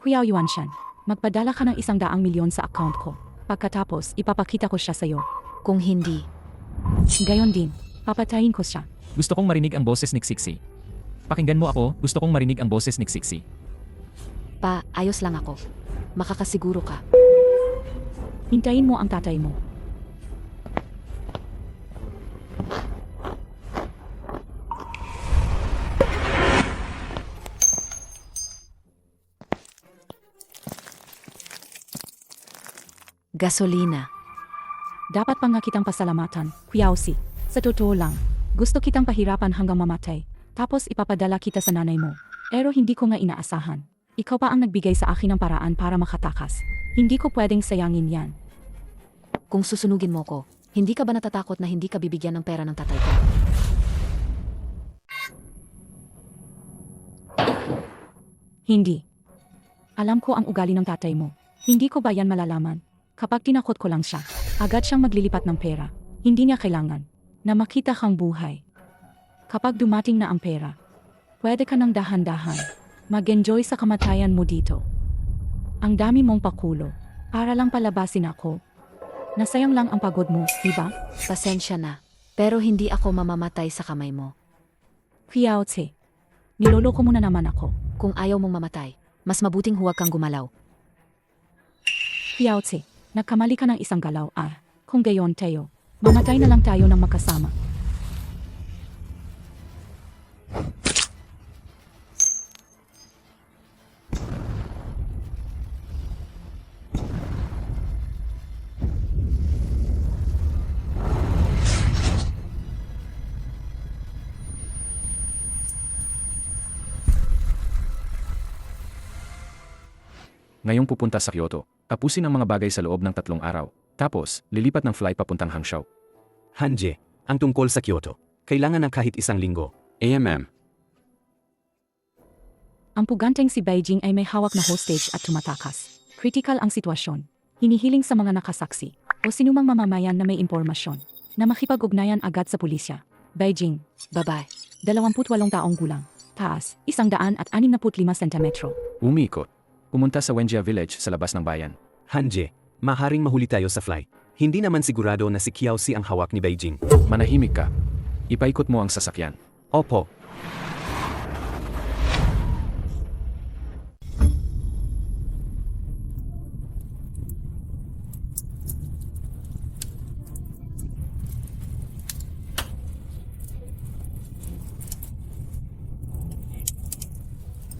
Quiao Yuanshan, magpadala ka ng 100 milyon sa account ko. Pagkatapos, ipapakita ko siya sa'yo. Kung hindi, Gayon din, papatayin ko siya. Gusto kong marinig ang boses ni Xixi. Pakinggan mo ako, gusto kong marinig ang boses ni Xixi. pa, ayos lang ako. Makakasiguro ka. Hintayin mo ang tatay mo. Gasolina. Dapat pa nga kitang pasalamatan, Kuyausi. Sa totoo lang, gusto kitang pahirapan hanggang mamatay. Tapos ipapadala kita sa nanay mo. Pero hindi ko nga inaasahan. Ikaw pa ang nagbigay sa akin ng paraan para makatakas. Hindi ko pwedeng sayangin yan. Kung susunugin mo ko, hindi ka ba natatakot na hindi ka bibigyan ng pera ng tatay ko? Hindi. Alam ko ang ugali ng tatay mo. Hindi ko ba yan malalaman? Kapag tinakot ko lang siya, agad siyang maglilipat ng pera. Hindi niya kailangan na makita kang buhay. Kapag dumating na ang pera, pwede ka ng dahan-dahan. Mag-enjoy sa kamatayan mo dito. Ang dami mong pakulo. Para lang palabasin ako. Nasayang lang ang pagod mo, diba? Pasensya na. Pero hindi ako mamamatay sa kamay mo. Kuyausi. Niloloko mo na naman ako. Kung ayaw mong mamatay, mas mabuting huwag kang gumalaw. Kuyausi, nagkamali ka ng isang galaw. Kung gayon, Teo, mamatay na lang tayo ng magkasama. Ngayong pupunta sa Kyoto, tapusin ang mga bagay sa loob ng 3 araw. Tapos, lilipat ng flight papuntang Hangzhou. Hanje, ang tungkol sa Kyoto. Kailangan ng kahit 1 linggo. AMM. Ang puganteng si Beijing ay may hawak na hostage at tumatakas. Critical ang sitwasyon. Hinihiling sa mga nakasaksi o sinumang mamamayan na may impormasyon na makipag-ugnayan agad sa pulisya. Beijing, Bye-bye. 28 taong gulang. Taas, 165 sentimetro. Umikot. Pumunta sa Wenjia Village sa labas ng bayan. Hanje, maharing mahuli tayo sa flight. Hindi naman sigurado na si Kiyausi ang hawak ni Beijing. Manahimik ka. Ipaikot mo ang sasakyan. Opo.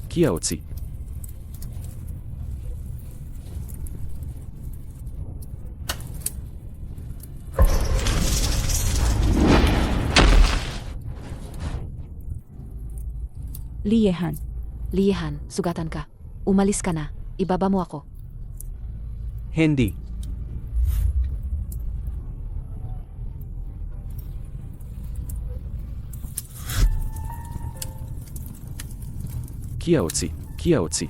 Kiyotsi. Liyehan, Liyehan, sugatan ka. Umalis ka na. Ibaba mo ako. Hindi. Kiyotsi. Kiyotsi.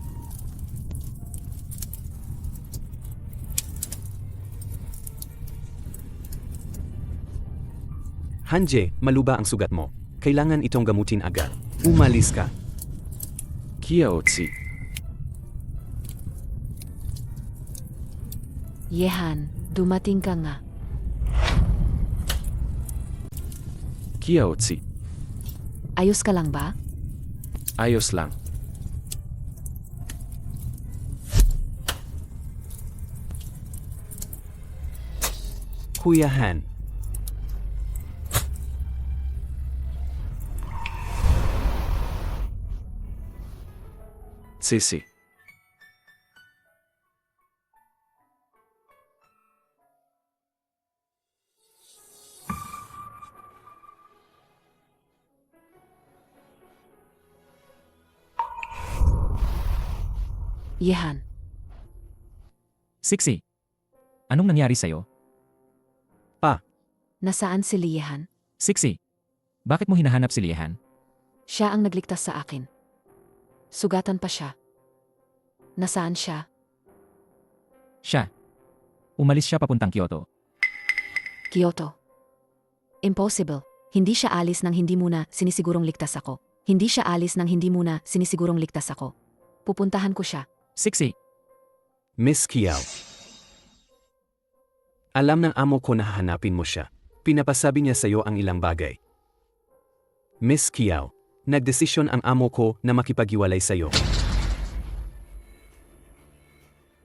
Hanje, maluba ang sugat mo. Kailangan itong gamutin agad. Umalis ka. Kiyotsi. Yehan, dumating ka nga. Kiyotsi. Ayos ka lang ba? Ayos lang. Kuya Han. Sisi. Yehan, Siksi. Anong nangyari sa'yo? nasaan si Liyehan? Siksi. Bakit mo hinahanap si Liyehan? Siya ang nagligtas sa akin. Sugatan pa siya. Nasaan siya? Siya. Umalis siya papuntang Kyoto. Kyoto. Impossible. Hindi siya alis nang hindi muna sinisigurong ligtas ako. Hindi siya alis nang hindi muna sinisigurong ligtas ako. Pupuntahan ko siya. Siksi. Miss Kiao. Alam ng amo ko na hahanapin mo siya. Pinapasabi niya sa'yo ang ilang bagay. Miss Kiao, nagdesisyon ang amo ko na makipaghiwalay sa'yo.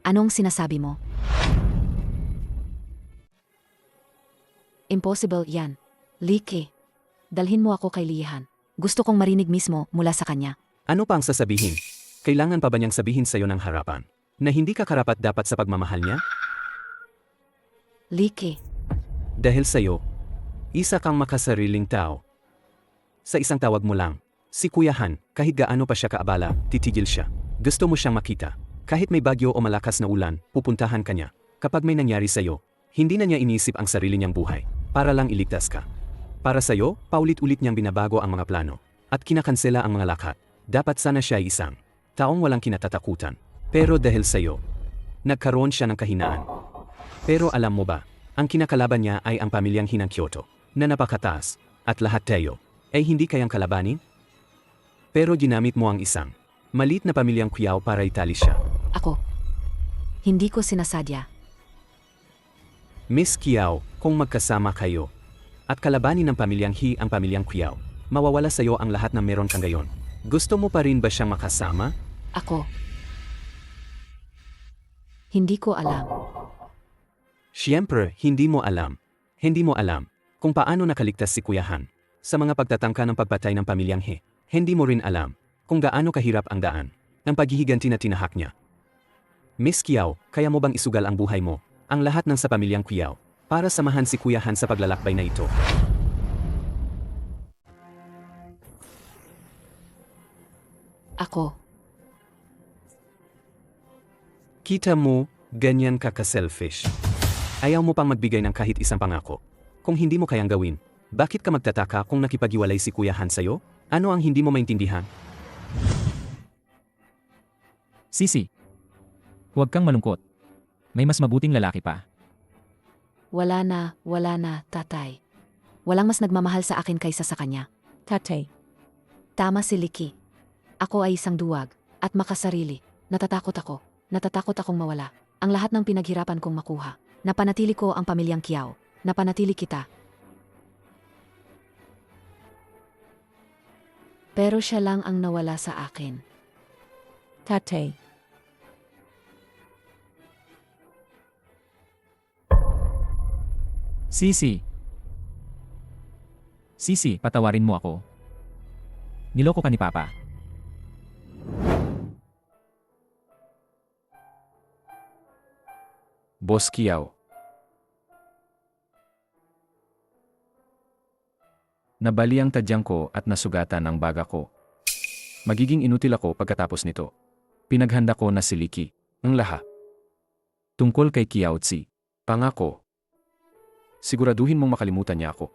Anong sinasabi mo? Impossible yan. Liki. Dalhin mo ako kay Liyehan. Gusto kong marinig mismo mula sa kanya. Ano pa ang sasabihin? Kailangan pa ba niyang sabihin sa'yo ng harapan na hindi ka karapat dapat sa pagmamahal niya? Liki, Dahil sa'yo, isa kang makasariling tao. Sa isang tawag mo lang, si Kuya Han, kahit gaano pa siya kaabala, titigil siya. Gusto mo siyang makita. Kahit may bagyo o malakas na ulan, pupuntahan ka niya. Kapag may nangyari sa'yo, hindi na niya iniisip ang sarili niyang buhay, para lang iligtas ka. Para sa'yo, paulit-ulit niyang binabago ang mga plano, at kinakansela ang mga lakad. Dapat sana siya ay isang taong walang kinatatakutan. Pero dahil sa'yo, nagkaroon siya ng kahinaan. Pero alam mo ba, ang kinakalaban niya ay ang pamilyang Hinang Kyoto, na napakataas, at lahat tayo, ay hindi kayang kalabanin? Pero ginamit mo ang isang maliit na pamilyang Qiao para itali siya. ako. Hindi ko sinasadya. Miss Qiao, kung magkasama kayo, at kalabanin ng pamilyang He ang pamilyang Qiao, mawawala sa'yo ang lahat ng meron kang gayon. Gusto mo pa rin ba siyang makasama? Ako. Hindi ko alam. Siyempre, hindi mo alam. Hindi mo alam kung paano nakaligtas si Kuya Han sa mga pagtatangka ng pagpatay ng pamilyang He. Hindi mo rin alam kung gaano kahirap ang daan ng paghihiganti na tinahak niya. Miss Qiao, kaya mo bang isugal ang buhay mo, ang lahat ng sa pamilyang Qiao, para samahan si Kuya Han sa paglalakbay na ito? Ako. Kita mo, ganyan ka ka-selfish. Ayaw mo pang magbigay ng kahit isang pangako. Kung hindi mo kayang gawin, bakit ka magtataka kung nakipaghiwalay si Kuya Han sa'yo? Ano ang hindi mo maintindihan? Sisi, huwag kang malungkot. May mas mabuting lalaki pa. Wala na, tatay. Walang mas nagmamahal sa akin kaysa sa kanya. Tatay, Tama si Liki. Ako ay isang duwag, at makasarili. Natatakot akong mawala. Ang lahat ng pinaghirapan kong makuha. Napanatili ko ang pamilyang Qiao. Napanatili kita. Pero siya lang ang nawala sa akin. tatay, Sisi. Sisi, patawarin mo ako. Niloko ka ni Papa. Boss Qiao. Nabali ang tadyang ko at nasugatan ang baga ko. Magiging inutil ako pagkatapos nito. Pinaghanda ko na si Liki, ang lahat. Tungkol kay Qiao Tsi, pangako. Siguraduhin mong makalimutan niya ako.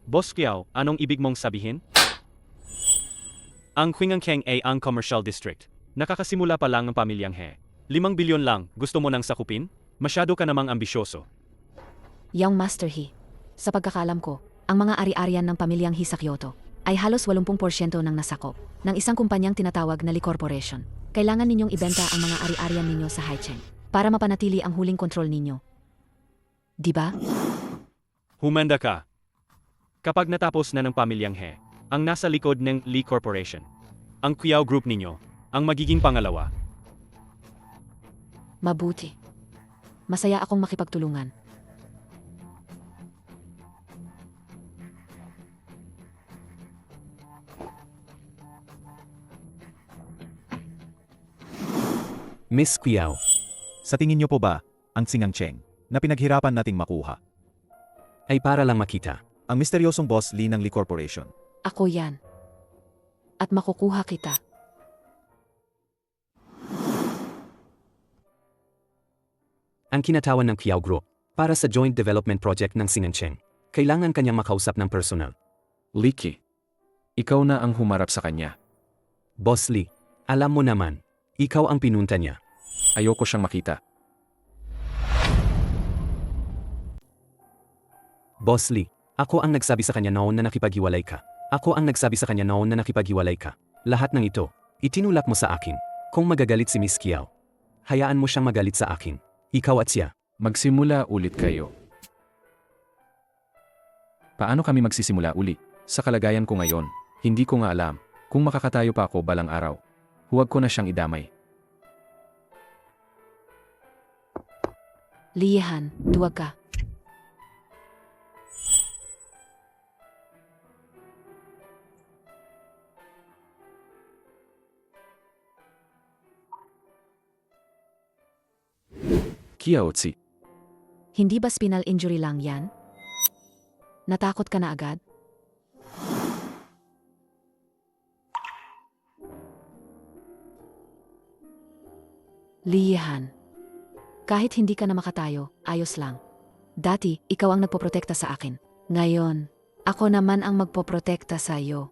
Boss Qiao, anong ibig mong sabihin? Ang Qingankeng ay ang commercial district. Nakakasimula pa lang ang pamilyang He. 5 bilyon lang, gusto mo nang sakupin? Masyado ka namang ambisyoso. Young Master He. Sa pagkakalam ko, ang mga ari-arian ng pamilyang He sa Kyoto ay halos 80% ng nasakop ng isang kumpanyang tinatawag na Lee Corporation. Kailangan ninyong ibenta ang mga ari-arian ninyo sa Haicheng para mapanatili ang huling kontrol ninyo. Di ba? Humanda ka. Kapag natapos na ng pamilyang He, ang nasa likod ng Lee Corporation, ang Qiao Group ninyo, ang magiging pangalawa. Mabuti. Masaya akong makipagtulungan. Miss Qiao, Sa tingin niyo po ba, ang Tsingangcheng, na pinaghirapan nating makuha, ay para lang makita. ang misteryosong boss Lee ng Lee Corporation? Ako yan. At makukuha kita. Ang kinatawan ng Qiao Group para sa joint development project ng Sinancheng. Kailangan kanyang makausap ng personal. Liki, ikaw na ang humarap sa kanya. Boss Lee, alam mo naman, ikaw ang pinunta niya. Ayoko siyang makita. Boss Lee, ako ang nagsabi sa kanya noon na nakipaghiwalay ka. Ako ang nagsabi sa kanya noon na nakipaghiwalay ka. Lahat ng ito, itinulak mo sa akin. Kung magagalit si Miss Qiao, hayaan mo siyang magalit sa akin. Ikaw at siya. Magsimula ulit kayo. Paano kami magsisimula uli? Sa kalagayan ko ngayon, hindi ko nga alam kung makakatayo pa ako balang araw. Huwag ko na siyang idamay. Liyehan, duwag ka. Kiaotsi, Hindi ba spinal injury lang yan? Natakot ka na agad? Liyehan. Kahit hindi ka na makatayo, ayos lang. Dati, ikaw ang nagpoprotekta sa akin. Ngayon, ako naman ang magpoprotekta sa iyo.